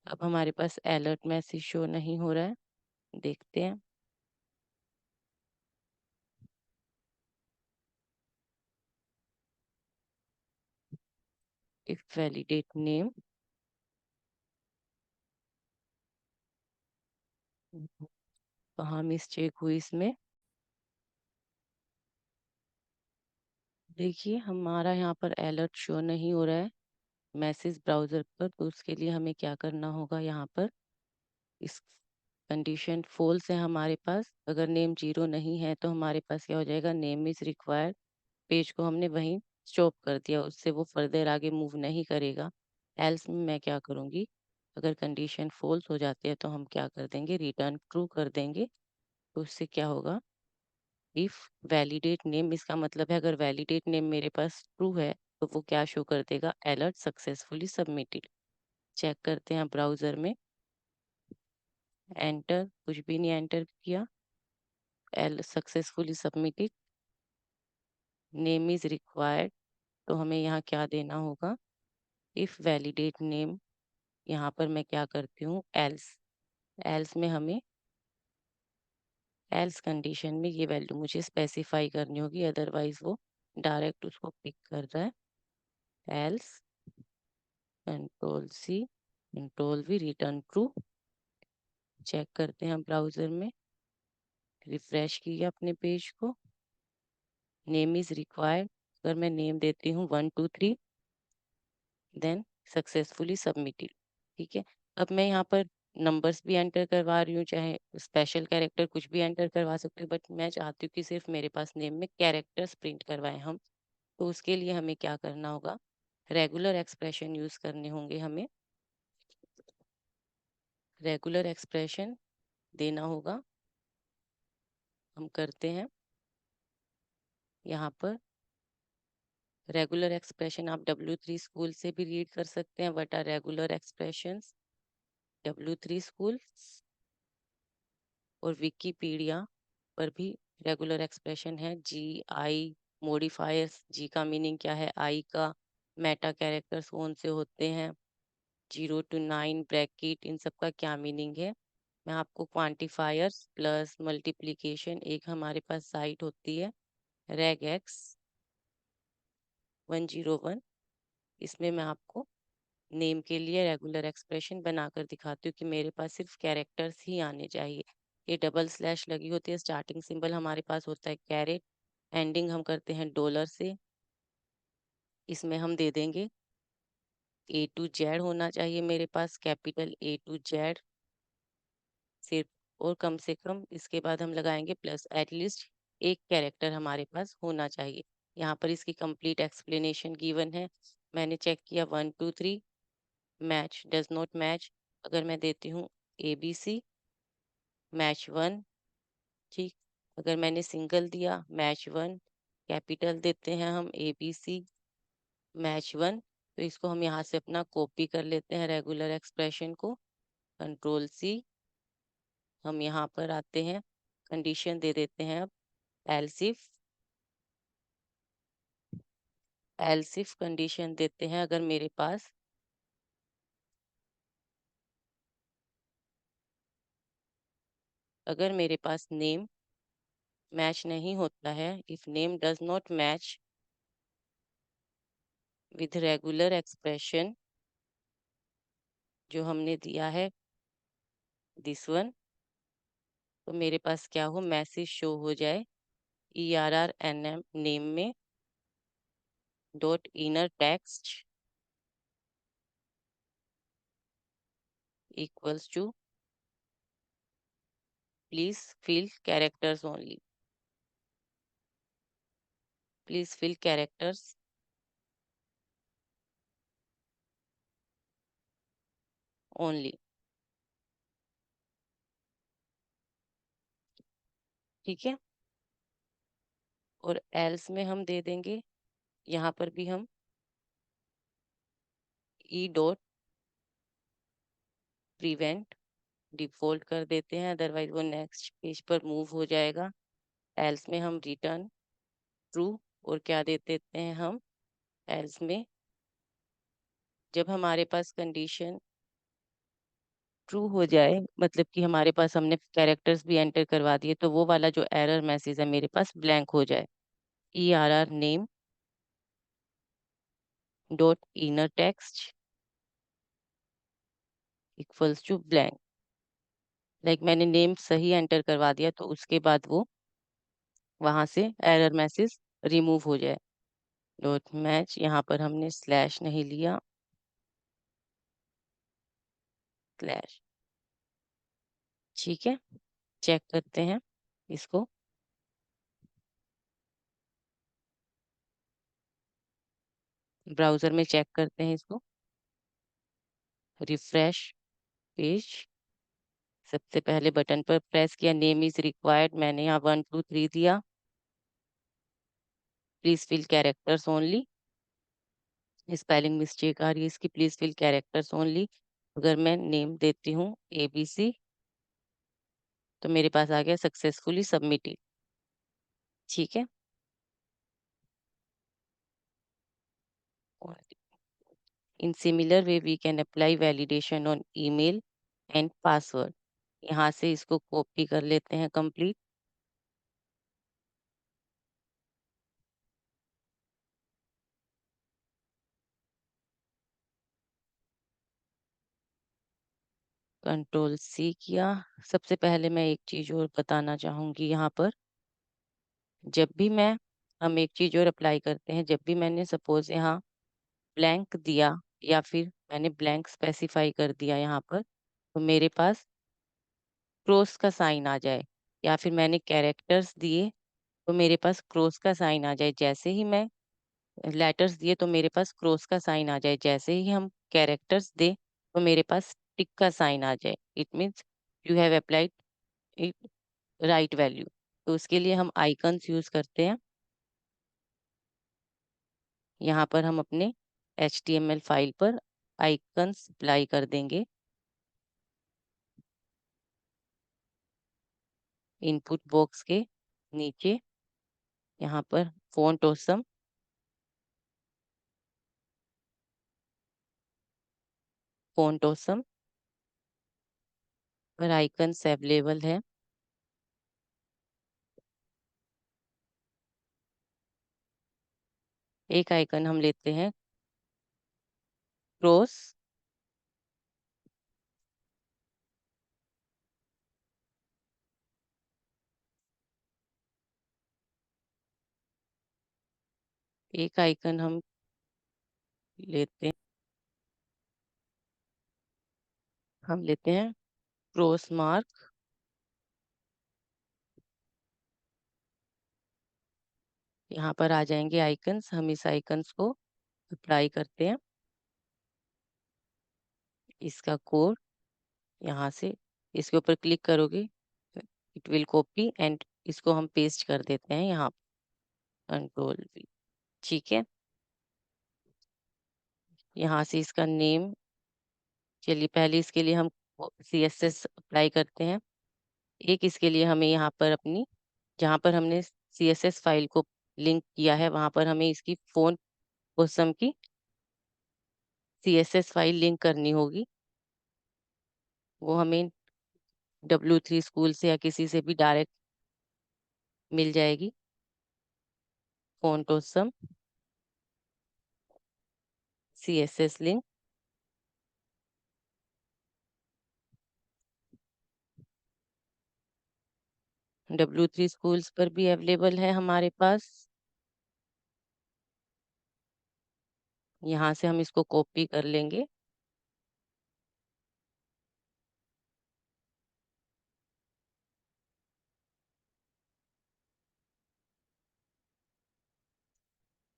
अब हमारे पास अलर्ट मैसेज शो नहीं हो रहा है। देखते हैं, इफ वैलिडेट नेम, कहाँ मिस्टेक हुई इसमें। देखिए, हमारा यहाँ पर अलर्ट शो नहीं हो रहा है मैसेज ब्राउजर पर, तो उसके लिए हमें क्या करना होगा, यहाँ पर इस कंडीशन फॉल्स है हमारे पास। अगर नेम 0 नहीं है तो हमारे पास क्या हो जाएगा, नेम इज रिक्वायर्ड, पेज को हमने वहीं स्टॉप कर दिया, उससे वो फर्दर आगे मूव नहीं करेगा। एल्स में मैं क्या करूँगी, अगर कंडीशन फॉल्स हो जाती है तो हम क्या कर देंगे, रिटर्न ट्रू कर देंगे। तो उससे क्या होगा, इफ वैलिडेट नेम, इसका मतलब है अगर वैलिडेट नेम मेरे पास ट्रू है तो वो क्या शो कर देगा, अलर्ट सक्सेसफुली सबमिटेड। चेक करते हैं ब्राउजर में, एंटर, कुछ भी नहीं एंटर किया, L successfully submitted, name is required. तो हमें यहाँ क्या देना होगा, इफ वैलिडेट नेम, यहाँ पर मैं क्या करती हूँ, एल्स, एल्स में हमें एल्स कंडीशन में ये वैल्यू मुझे स्पेसिफाई करनी होगी, अदरवाइज वो डायरेक्ट उसको पिक कर रहा है। Else control C, control V, return true. Check करते हैं ब्राउजर में, रिफ्रेश किया अपने पेज को। नेम इज रिक्वायर्ड, अगर मैं नेम देती हूँ 1 2 3, देन सक्सेसफुली सबमिटेड। ठीक है, अब मैं यहाँ पर नंबर्स भी एंटर करवा रही हूँ, चाहे स्पेशल कैरेक्टर कुछ भी एंटर करवा सकती हूँ, बट मैं चाहती हूँ कि सिर्फ मेरे पास नेम में कैरेक्टर्स प्रिंट करवाएं हम। तो उसके लिए हमें क्या करना होगा, रेगुलर एक्सप्रेशन यूज करने होंगे हमें, रेगुलर एक्सप्रेशन देना होगा। हम करते हैं यहाँ पर रेगुलर एक्सप्रेशन, आप W3 स्कूल से भी रीड कर सकते हैं, what are regular expressions, W3 school, और विकीपीडिया पर भी रेगुलर एक्सप्रेशन है। जी आई मॉडिफायर्स, जी का मीनिंग क्या है, आई का मेटा कैरेक्टर्स कौन से होते हैं, 0 to 9 ब्रैकेट, इन सब का क्या मीनिंग है। मैं आपको क्वांटिफायर्स प्लस मल्टीप्लिकेशन, एक हमारे पास साइट होती है रेगएक्स 101, इसमें मैं आपको नेम के लिए रेगुलर एक्सप्रेशन बनाकर दिखाती हूँ कि मेरे पास सिर्फ कैरेक्टर्स ही आने चाहिए। ये डबल स्लैश लगी होती है, स्टार्टिंग सिंबल हमारे पास होता है कैरेट, एंडिंग हम करते हैं डॉलर से। इसमें हम दे देंगे ए टू जेड होना चाहिए मेरे पास, कैपिटल ए टू जेड सिर्फ, और कम से कम इसके बाद हम लगाएंगे प्लस, एटलीस्ट एक कैरेक्टर हमारे पास होना चाहिए। यहाँ पर इसकी कंप्लीट एक्सप्लेनेशन गिवन है। मैंने चेक किया 1 2 3 मैच डज नॉट मैच। अगर मैं देती हूँ ABC मैच 1, ठीक। अगर मैंने सिंगल दिया मैच 1, कैपिटल देते हैं हम ABC मैच 1। तो इसको हम यहाँ से अपना कॉपी कर लेते हैं रेगुलर एक्सप्रेशन को, Ctrl+C। हम यहाँ पर आते हैं, कंडीशन दे देते हैं अब एल्स इफ कंडीशन देते हैं। अगर मेरे पास नेम मैच नहीं होता है, if name does not match with regular expression जो हमने दिया है दिस वन, तो मेरे पास क्या हो, मैसेज शो हो जाए ERRNM नेम में dot inner text equals to please fill characters only, please fill characters only. ठीक है। और एल्स में हम दे देंगे, यहाँ पर भी हम ई डॉट प्रिवेंट डिफॉल्ट कर देते हैं, अदरवाइज वो नेक्स्ट पेज पर मूव हो जाएगा। एल्स में हम रिटर्न ट्रू, और क्या दे देते हैं हम एल्स में, जब हमारे पास कंडीशन ट्रू हो जाए, मतलब कि हमारे पास हमने कैरेक्टर्स भी एंटर करवा दिए, तो वो वाला जो एरर मैसेज है मेरे पास ब्लैंक हो जाए। ERR name dot inner text equals to blank. Like मैंने नेम सही एंटर करवा दिया, तो उसके बाद वो वहां से एरर मैसेज रिमूव हो जाए। डॉट मैच, यहाँ पर हमने स्लैश नहीं लिया, स्लैश। ठीक है। चेक करते हैं इसको, ब्राउजर में चेक करते हैं इसको, रिफ्रेश पेज। सबसे पहले बटन पर प्रेस किया, नेम इज रिक्वायर्ड, मैंने यहाँ 1 2 3 दिया, please fill characters only. Spelling mistake आ रही है इसकी, प्लीज फिल कैरेक्टर्स ओनली। अगर मैं नेम देती हूँ ABC, तो मेरे पास आ गया सक्सेसफुली सबमिटेड। ठीक है। In similar way we can apply validation on email and password. यहाँ से इसको कॉपी कर लेते हैं कंप्लीट। Ctrl+C किया। सबसे पहले मैं एक चीज और बताना चाहूंगी यहाँ पर, जब भी मैं हम एक चीज और अप्लाई करते हैं, जब भी मैंने सपोज यहाँ ब्लैंक दिया, या फिर मैंने ब्लैंक स्पेसिफाई कर दिया यहाँ पर, तो मेरे पास क्रॉस का साइन आ जाए, या फिर मैंने कैरेक्टर्स दिए तो मेरे पास क्रॉस का साइन आ जाए। जैसे ही मैं लेटर्स दिए तो मेरे पास क्रॉस का साइन आ जाए, जैसे ही हम कैरेक्टर्स दे तो मेरे पास टिक का साइन आ जाए। It means you have applied it right value. तो उसके लिए हम आइकन्स यूज करते हैं। यहाँ पर हम अपने HTML फाइल पर आइकन्स अप्लाई कर देंगे। इनपुट बॉक्स के नीचे यहाँ पर फॉन्ट ऑसम, फॉन्ट ऑसम पर आइकन्स अवेलेबल है। एक आइकन हम लेते हैं क्रॉस, एक आइकन हम लेते हैं, हम लेते हैं क्रॉस मार्क। यहाँ पर आ जाएंगे आइकन्स, हम इस आइकन्स को अप्लाई करते हैं। इसका कोड यहाँ से इसके ऊपर क्लिक करोगे, इट विल कॉपी एंड इसको हम पेस्ट कर देते हैं यहाँ, कंट्रोल वी। ठीक है, यहाँ से इसका नेम, चलिए पहले इसके लिए हम CSS अप्लाई करते हैं। एक इसके लिए हमें यहाँ पर अपनी, जहाँ पर हमने CSS फाइल को लिंक किया है वहां पर हमें इसकी फोन ओसम की CSS फाइल लिंक करनी होगी। वो हमें W3 स्कूल से या किसी से भी डायरेक्ट मिल जाएगी। Phone awesome CSS link W3 schools पर भी अवेलेबल है हमारे पास। यहाँ से हम इसको कॉपी कर लेंगे,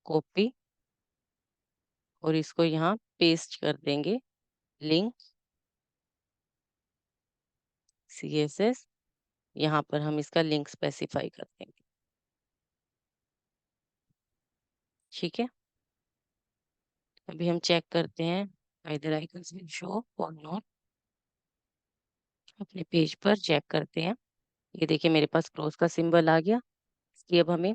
कॉपी, और इसको यहाँ पेस्ट कर देंगे, लिंक CSS। यहाँ पर हम इसका लिंक स्पेसिफाई कर देंगे। ठीक है, अभी हम चेक करते हैं आइदर आइकन्स विल शो और नॉट। अपने पेज पर चेक करते हैं। ये देखिए मेरे पास क्रॉस का सिंबल आ गया। इसकी अब हमें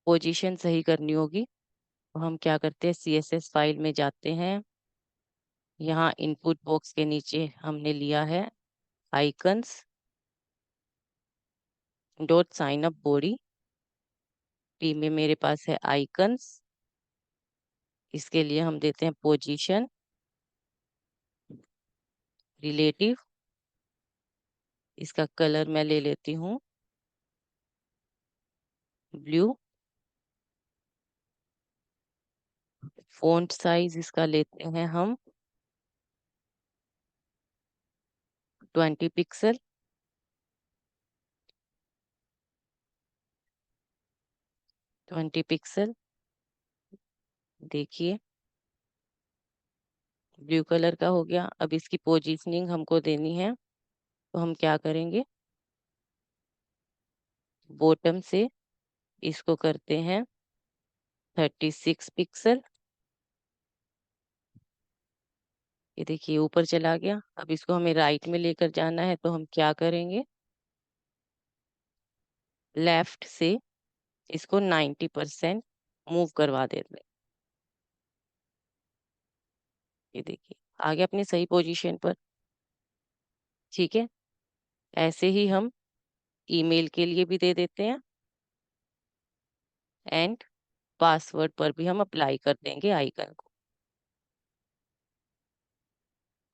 पोजीशन सही करनी होगी, तो हम क्या करते हैं, CSS फाइल में जाते हैं। यहाँ इनपुट बॉक्स के नीचे हमने लिया है icons dot sign up body. P में मेरे पास है आइकन्स, इसके लिए हम देते हैं पोजीशन रिलेटिव। इसका कलर मैं ले लेती हूँ ब्लू। फॉन्ट साइज इसका लेते हैं हम 20 पिक्सल। 20 पिक्सल, देखिए ब्लू कलर का हो गया। अब इसकी पोजीशनिंग हमको देनी है, तो हम क्या करेंगे, बॉटम से इसको करते हैं 36 पिक्सल। ये देखिए ऊपर चला गया। अब इसको हमें राइट में लेकर जाना है, तो हम क्या करेंगे, लेफ्ट से इसको 90% मूव करवा देते हैं। ये देखिए आ गया अपनी सही पोजीशन पर। ठीक है, ऐसे ही हम ईमेल के लिए भी दे देते हैं, एंड पासवर्ड पर भी हम अप्लाई कर देंगे आइकन को।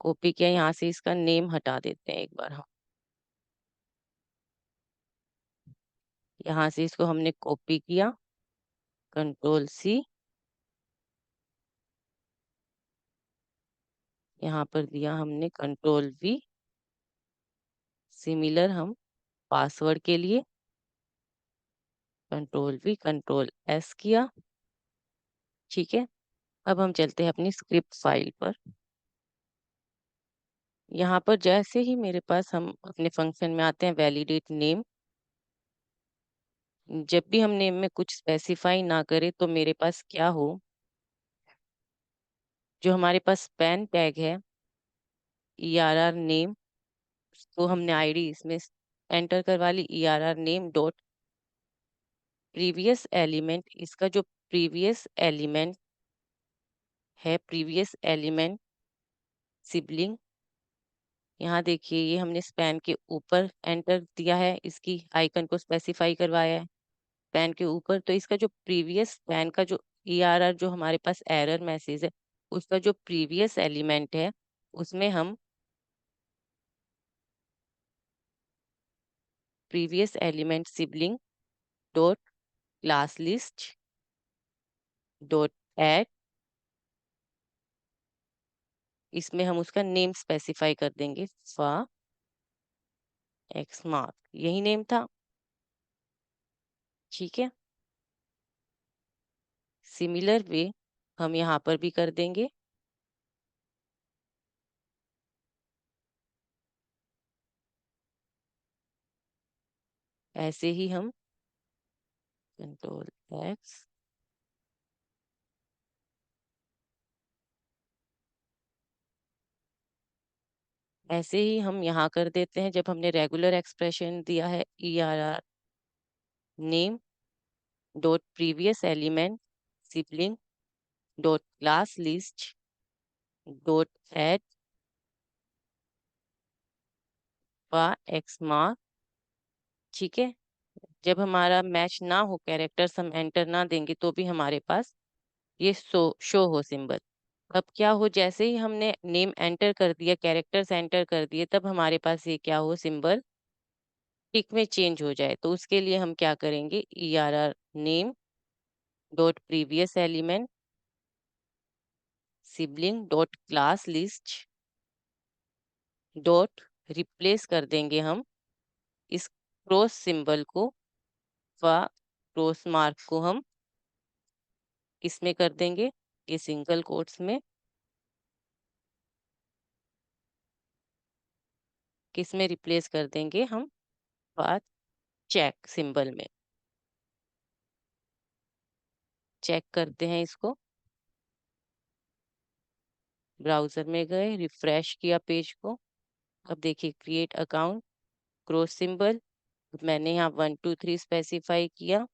कॉपी किया, यहाँ से इसका नेम हटा देते हैं एक बार हम। यहाँ से इसको हमने कॉपी किया, कंट्रोल C, यहाँ पर दिया हमने कंट्रोल V। सिमिलर हम पासवर्ड के लिए कंट्रोल V कंट्रोल S किया। ठीक है, अब हम चलते हैं अपनी स्क्रिप्ट फाइल पर। यहाँ पर जैसे ही मेरे पास, हम अपने फंक्शन में आते हैं वैलिडेट नेम। जब भी हम नेम में कुछ स्पेसिफाई ना करें, तो मेरे पास क्या हो, जो हमारे पास पैन टैग है ERR नेम, तो हमने आईडी इसमें एंटर करवा ली, ERR name dot previous element. इसका जो प्रीवियस एलिमेंट है, प्रीवियस एलिमेंट सिबलिंग, यहाँ देखिए ये हमने स्पैन के ऊपर एंटर दिया है, इसकी आइकन को स्पेसिफाई करवाया है पैन के ऊपर। तो इसका जो प्रीवियस पैन का जो ERR, जो हमारे पास एरर मैसेज है, उसका जो प्रीवियस एलिमेंट है, उसमें हम previous element sibling dot class list dot add, इसमें हम उसका नेम स्पेसिफाई कर देंगे, फा एक्स मार्क, यही नेम था। ठीक है, सिमिलर वे हम यहाँ पर भी कर देंगे। ऐसे ही हम कंट्रोल एक्स, ऐसे ही हम यहाँ कर देते हैं। जब हमने रेगुलर एक्सप्रेशन दिया है, E R R name dot previous element sibling dot class list dot add fa x mark. ठीक है, जब हमारा मैच ना हो, कैरेक्टर्स हम एंटर ना देंगे, तो भी हमारे पास ये शो हो सिंबल। अब क्या हो, जैसे ही हमने नेम एंटर कर दिया, कैरेक्टर्स एंटर कर दिए, तब हमारे पास ये क्या हो, सिंबल टिक में चेंज हो जाए। तो उसके लिए हम क्या करेंगे, E R R name dot previous element sibling dot class list dot replace कर देंगे हम इस क्रॉस सिंबल को, व क्रॉस मार्क को हम किसमें कर देंगे, ये सिंगल कोट्स में, किस में रिप्लेस कर देंगे हम, बात चेक सिंबल में। चेक करते हैं इसको, ब्राउजर में गए, रिफ्रेश किया पेज को। अब देखिए, क्रिएट अकाउंट, क्रॉस सिंबल, मैंने यहाँ 1 2 3 स्पेसिफाई किया,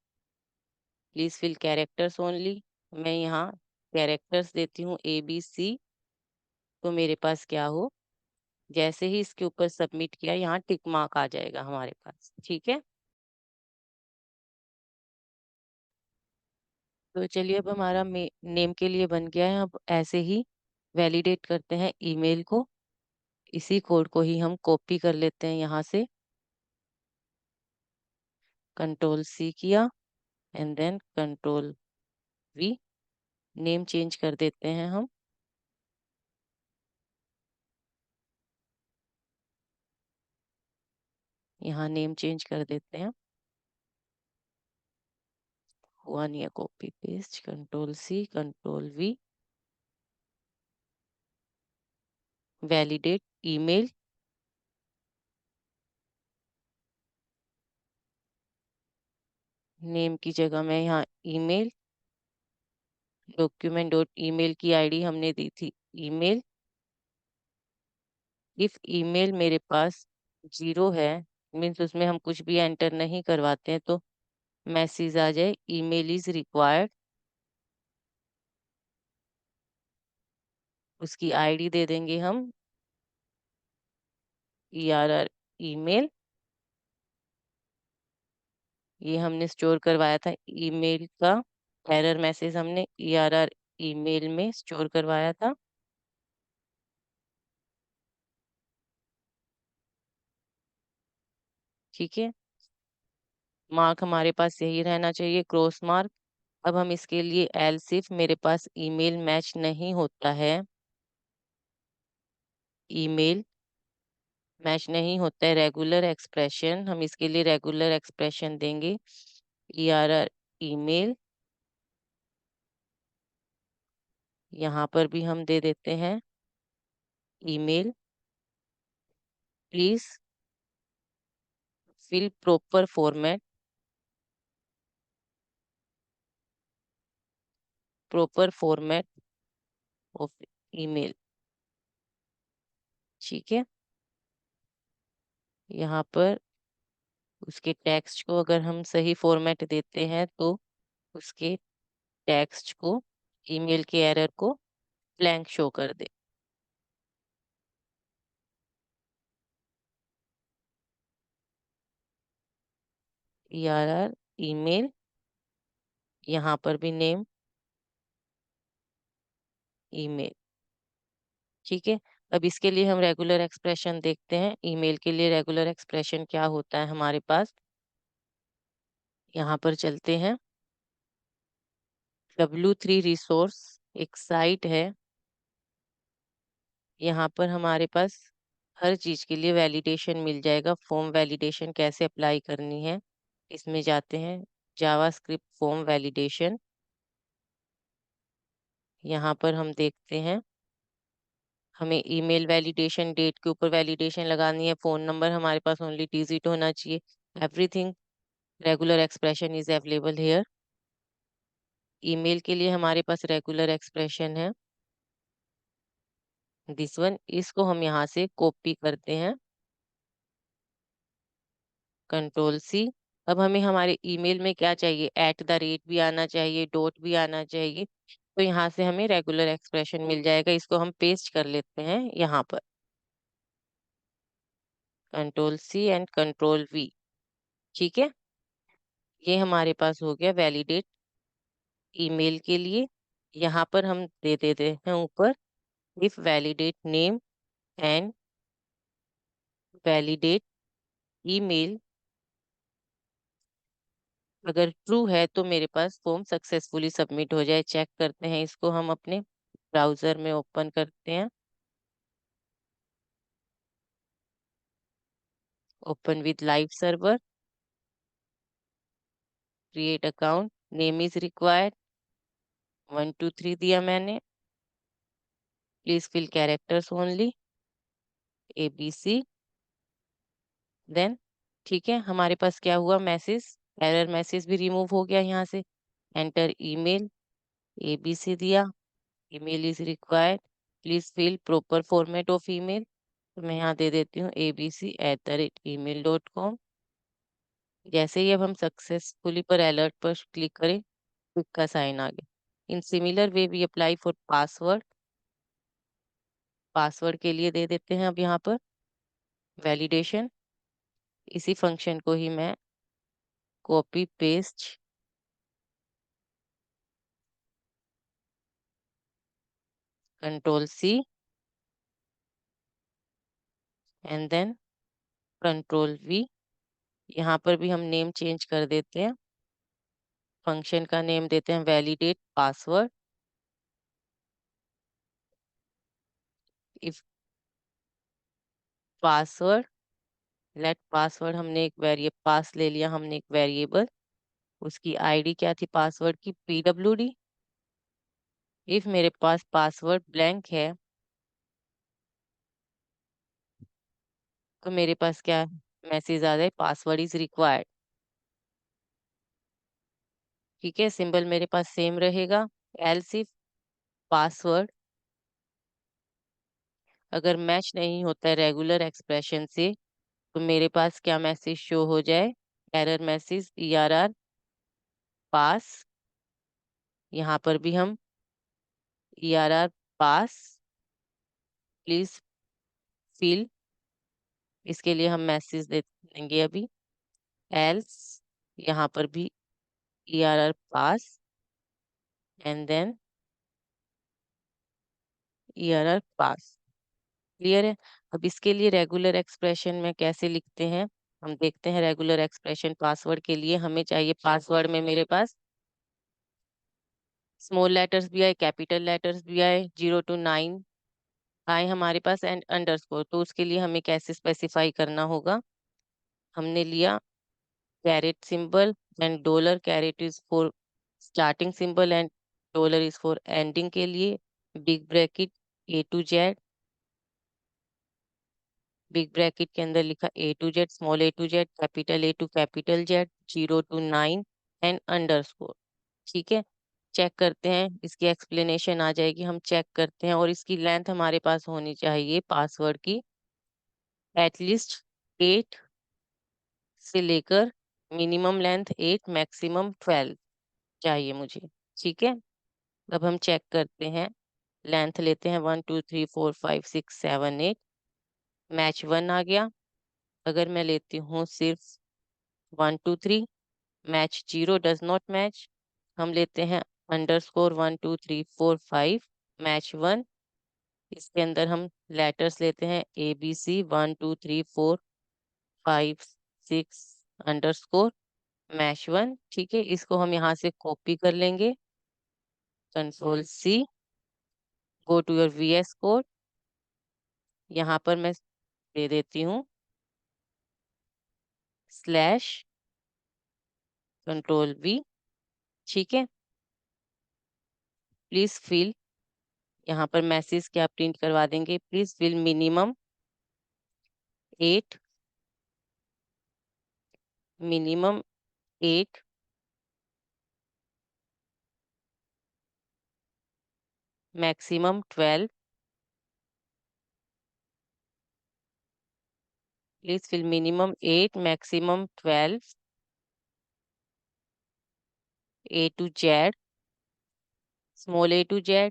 प्लीज फिल कैरेक्टर्स ओनली। मैं यहाँ कैरेक्टर्स देती हूँ ABC। तो मेरे पास क्या हो, जैसे ही इसके ऊपर सबमिट किया, यहाँ टिक मार्क आ जाएगा हमारे पास। ठीक है, तो चलिए, अब हमारा नेम के लिए बन गया है। अब ऐसे ही वैलिडेट करते हैं ईमेल को। इसी कोड को ही हम कॉपी कर लेते हैं यहाँ से, कंट्रोल C किया and then control V। Name change कर देते हैं हम, यहाँ नेम चेंज कर देते हैं। हुआ नहीं है copy paste, control C control V, validate email. Name की जगह मैं यहाँ ईमेल, डॉक्यूमेंट डॉट ईमेल की आईडी हमने दी थी ईमेल। इफ ईमेल मेरे पास 0 है, मीन्स उसमें हम कुछ भी एंटर नहीं करवाते हैं, तो मैसेज आ जाए ईमेल इज रिक्वायर्ड। उसकी आईडी दे देंगे हम ERR ईमेल, ये हमने स्टोर करवाया था ईमेल का एरर मैसेज, हमने ERR ईमेल में स्टोर करवाया था। ठीक है, मार्क हमारे पास यही रहना चाहिए, क्रॉस मार्क। अब हम इसके लिए एल्स इफ मेरे पास ईमेल मैच नहीं होता है, ईमेल मैच नहीं होता है, रेगुलर एक्सप्रेशन, हम इसके लिए रेगुलर एक्सप्रेशन देंगे ERR ईमेल। यहाँ पर भी हम दे देते हैं email, please fill proper format, proper format of email. ठीक है, यहाँ पर उसके टेक्स्ट को अगर हम सही फॉर्मेट देते हैं, तो उसके टेक्स्ट को, ईमेल के एरर को ब्लैंक शो कर दे। ERR ईमेल, यहाँ पर भी नेम ईमेल। ठीक है, अब इसके लिए हम रेगुलर एक्सप्रेशन देखते हैं। ईमेल के लिए रेगुलर एक्सप्रेशन क्या होता है हमारे पास, यहाँ पर चलते हैं। W3 रिसोर्स एक साइट है, यहाँ पर हमारे पास हर चीज़ के लिए वैलिडेशन मिल जाएगा। फॉर्म वैलिडेशन कैसे अप्लाई करनी है, इसमें जाते हैं जावास्क्रिप्ट फॉर्म वैलिडेशन। यहाँ पर हम देखते हैं हमें ईमेल वैलिडेशन, डेट के ऊपर वैलिडेशन लगानी है, फ़ोन नंबर हमारे पास ओनली डिजिट होना चाहिए। Everything regular expression is available here. Email के लिए हमारे पास रेगुलर एक्सप्रेशन है, दिस वन। इसको हम यहाँ से कॉपी करते हैं, कंट्रोल सी। अब हमें हमारे ईमेल में क्या चाहिए, एट द रेट भी आना चाहिए, डॉट भी आना चाहिए। तो यहाँ से हमें रेगुलर एक्सप्रेशन मिल जाएगा, इसको हम पेस्ट कर लेते हैं यहाँ पर, control C and control V. ठीक है, ये हमारे पास हो गया वैलिडेट ईमेल के लिए। यहाँ पर हम दे देते हैं ऊपर if validate name and validate email, अगर ट्रू है तो मेरे पास फॉर्म सक्सेसफुली सबमिट हो जाए। चेक करते हैं इसको, हम अपने ब्राउजर में ओपन करते हैं, open with live server, create account, name is required, 1 2 3 दिया मैंने, please fill characters only, ABC, then ठीक है। हमारे पास क्या हुआ, मैसेज, एरर मैसेज भी रिमूव हो गया यहाँ से। एंटर ईमेल, ABC दिया, email is required, please fill proper format of email. तो मैं यहाँ दे देती हूँ abc@email.com। जैसे ही अब हम सक्सेसफुली पर अलर्ट पर क्लिक करें, क्विक का साइन आ गया। In similar way we apply for password, password के लिए दे देते हैं अब यहाँ पर वैलिडेशन। इसी फंक्शन को ही मैं copy paste, control C and then control V. यहाँ पर भी हम नेम चेंज कर देते हैं, फंक्शन का नेम देते हैं validate password. If password, let password, हमने एक वेरिएबल पास ले लिया, हमने एक वेरिएबल, उसकी आईडी क्या थी पासवर्ड की, PWD। इफ मेरे पास पासवर्ड ब्लैंक है तो मेरे पास क्या मैसेज आ जाए, पासवर्ड इज रिक्वायर्ड। ठीक है, सिंबल मेरे पास सेम रहेगा। एल्स इफ पासवर्ड अगर मैच नहीं होता है रेगुलर एक्सप्रेशन से, तो मेरे पास क्या मैसेज शो हो जाए, एरर मैसेज ERR पास। यहाँ पर भी हम ERR पास, प्लीज फिल, इसके लिए हम मैसेज दे देंगे अभी एल्स, यहाँ पर भी ERR pass and then ERR pass. Clear है। अब इसके लिए रेगुलर एक्सप्रेशन में कैसे लिखते हैं, हम देखते हैं। रेगुलर एक्सप्रेशन पासवर्ड के लिए हमें चाहिए, पासवर्ड में मेरे पास स्मॉल लेटर्स भी आए, कैपिटल लेटर्स भी आए, 0 to 9 आए हमारे पास, एंड अंडरस्कोर। तो उसके लिए हमें कैसे स्पेसिफाई करना होगा, हमने लिया caret symbol and dollar, caret is for starting symbol and dollar is for ending के लिए, big bracket A to Z, big bracket के अंदर लिखा A to Z, small A to Z, capital A to capital Z, 0 to 9 and underscore. ठीक है, check करते हैं, इसकी एक्सप्लेनेशन आ जाएगी, हम चेक करते हैं। और इसकी लेंथ हमारे पास होनी चाहिए पासवर्ड की एटलीस्ट 8 से लेकर मिनिमम लेंथ 8, मैक्सिमम 12 चाहिए मुझे। ठीक है, अब हम चेक करते हैं, लेंथ लेते हैं 1 2 3 4 5 6 7 8, मैच 1 आ गया। अगर मैं लेती हूँ सिर्फ 1 2 3, मैच 0, डज नॉट मैच। हम लेते हैं अंडरस्कोर 1 2 3 4 5, मैच 1। इसके अंदर हम लेटर्स लेते हैं ABC 1 2 3 4 5 6 अंडरस्कोर, मैच 1। ठीक है, इसको हम यहाँ से कॉपी कर लेंगे, control C, go to your VS code. यहाँ पर मैं दे देती हूँ स्लैश कंट्रोल V। ठीक है, प्लीज फिल, यहाँ पर मैसेज क्या प्रिंट करवा देंगे, please fill minimum 8, minimum 8, maximum 12, please fill minimum 8, maximum 12, A to Z, small A to Z,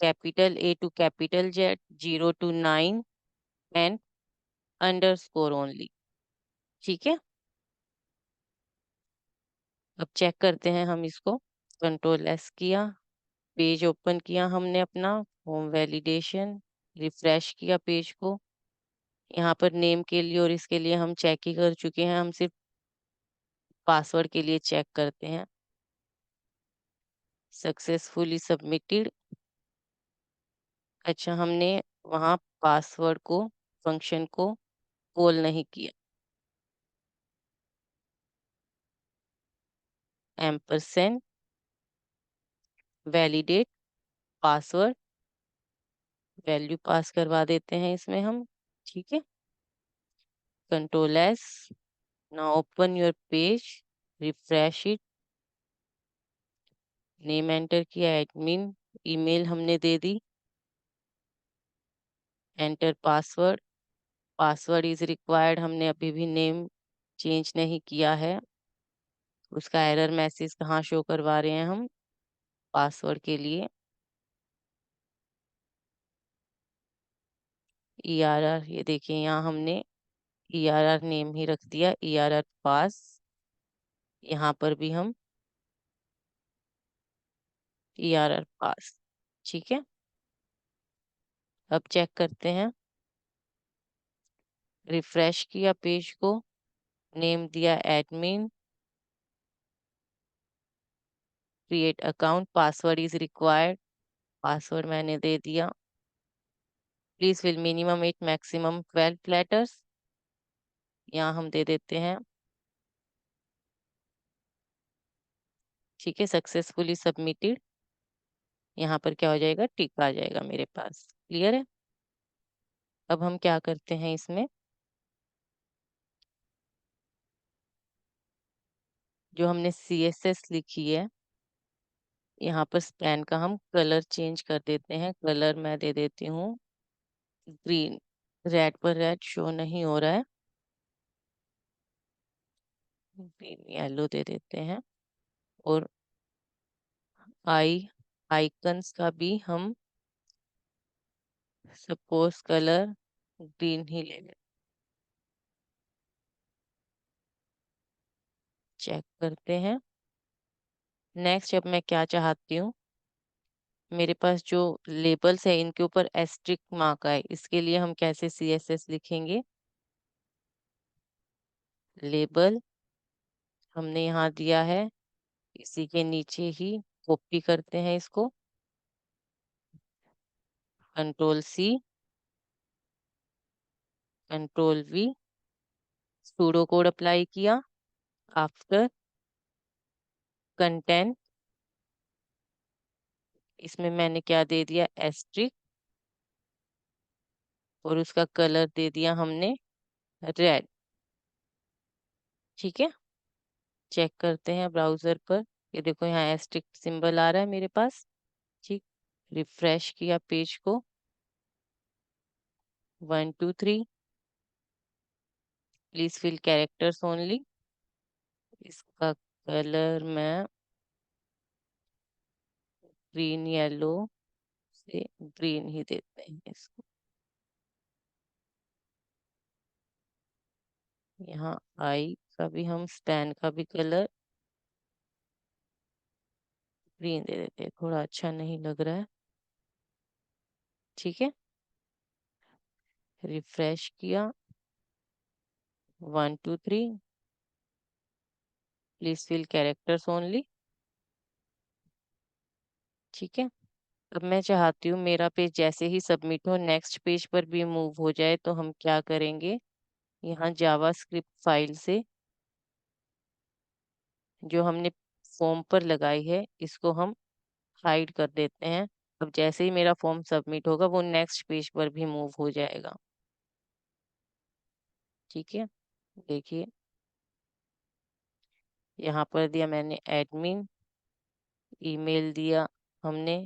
capital A to capital Z, 0 to 9 and underscore only. ठीक है, अब चेक करते हैं हम इसको। कंट्रोल S किया, पेज ओपन किया हमने अपना, होम वैलिडेशन, रिफ्रेश किया पेज को। यहाँ पर नेम के लिए और इसके लिए हम चेक ही कर चुके हैं, हम सिर्फ पासवर्ड के लिए चेक करते हैं। Successfully submitted. अच्छा, हमने वहाँ पासवर्ड को, फंक्शन को कॉल नहीं किया। Ampersand validate password, value pass करवा देते हैं इसमें हम। ठीक है, control S, now open your page, refresh it, name enter किया एडमिन, ईमेल हमने दे दी, enter password, password is required, हमने अभी भी नेम चेंज नहीं किया है। उसका एरर मैसेज कहाँ शो करवा रहे हैं हम पासवर्ड के लिए, ERR, ये देखिए यहाँ हमने ERR नेम ही रख दिया, ERR पास। यहाँ पर भी हम ERR पास। ठीक है, अब चेक करते हैं। रिफ्रेश किया पेज को, नेम दिया admin, create account, password is required, password मैंने दे दिया। Please fill minimum 8, maximum 12 letters, यहाँ हम दे देते हैं। ठीक है, सक्सेसफुली सबमिटेड, यहाँ पर क्या हो जाएगा, टिक आ जाएगा मेरे पास। क्लियर है, अब हम क्या करते हैं इसमें, जो हमने CSS लिखी है, यहाँ पर स्पैन का हम कलर चेंज कर देते हैं। कलर मैं दे देती हूँ ग्रीन, रेड पर रेड शो नहीं हो रहा है, ग्रीन येलो दे देते हैं। और आइकन्स का भी हम सपोज कलर ग्रीन ही ले लें। चेक करते हैं। नेक्स्ट, अब मैं क्या चाहती हूँ, मेरे पास जो लेबल्स है इनके ऊपर एस्ट्रिक मार्क आए, इसके लिए हम कैसे CSS लिखेंगे। लेबल हमने यहाँ दिया है, इसी के नीचे ही कॉपी करते हैं इसको, control C, control V, pseudo code apply किया। आफ्टर कंटेंट, इसमें मैंने क्या दे दिया, एस्ट्रिक, और उसका कलर दे दिया हमने रेड। ठीक है, चेक करते हैं ब्राउजर पर, ये देखो यहाँ एस्ट्रिक सिंबल आ रहा है मेरे पास। ठीक, रिफ्रेश किया पेज को, 1 2 3, प्लीज फिल कैरेक्टर्स ओनली, इसका कलर मैं ग्रीन येलो से ग्रीन ही देते हैं इसको। यहाँ आई का भी हम स्पैन का भी कलर ग्रीन दे देते हैं, थोड़ा अच्छा नहीं लग रहा है। ठीक है, रिफ्रेश किया, 1 2 3, प्लीज फिल कैरेक्टर्स ओनली, ठीक है। अब मैं चाहती हूँ मेरा पेज जैसे ही सबमिट हो नेक्स्ट पेज पर भी मूव हो जाए, तो हम क्या करेंगे, यहाँ जावास्क्रिप्ट फाइल से जो हमने फॉर्म पर लगाई है इसको हम हाइड कर देते हैं। अब जैसे ही मेरा फॉर्म सबमिट होगा वो नेक्स्ट पेज पर भी मूव हो जाएगा। ठीक है, देखिए यहाँ पर दिया मैंने एडमिन, ईमेल दिया हमने,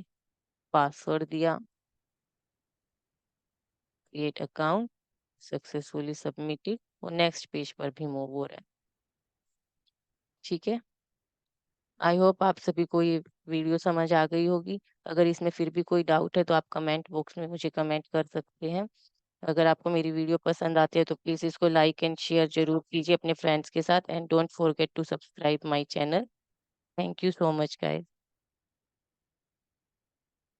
पासवर्ड दिया, क्रिएट अकाउंट, सक्सेसफुली सबमिटेड, और नेक्स्ट पेज पर भी मूव हो रहा है। ठीक है, आई होप आप सभी को ये वीडियो समझ आ गई होगी। अगर इसमें फिर भी कोई डाउट है तो आप कमेंट बॉक्स में मुझे कमेंट कर सकते हैं। अगर आपको मेरी वीडियो पसंद आती है तो प्लीज़ इसको लाइक एंड शेयर ज़रूर कीजिए अपने फ्रेंड्स के साथ, and don't forget to subscribe my channel. Thank you so much guys.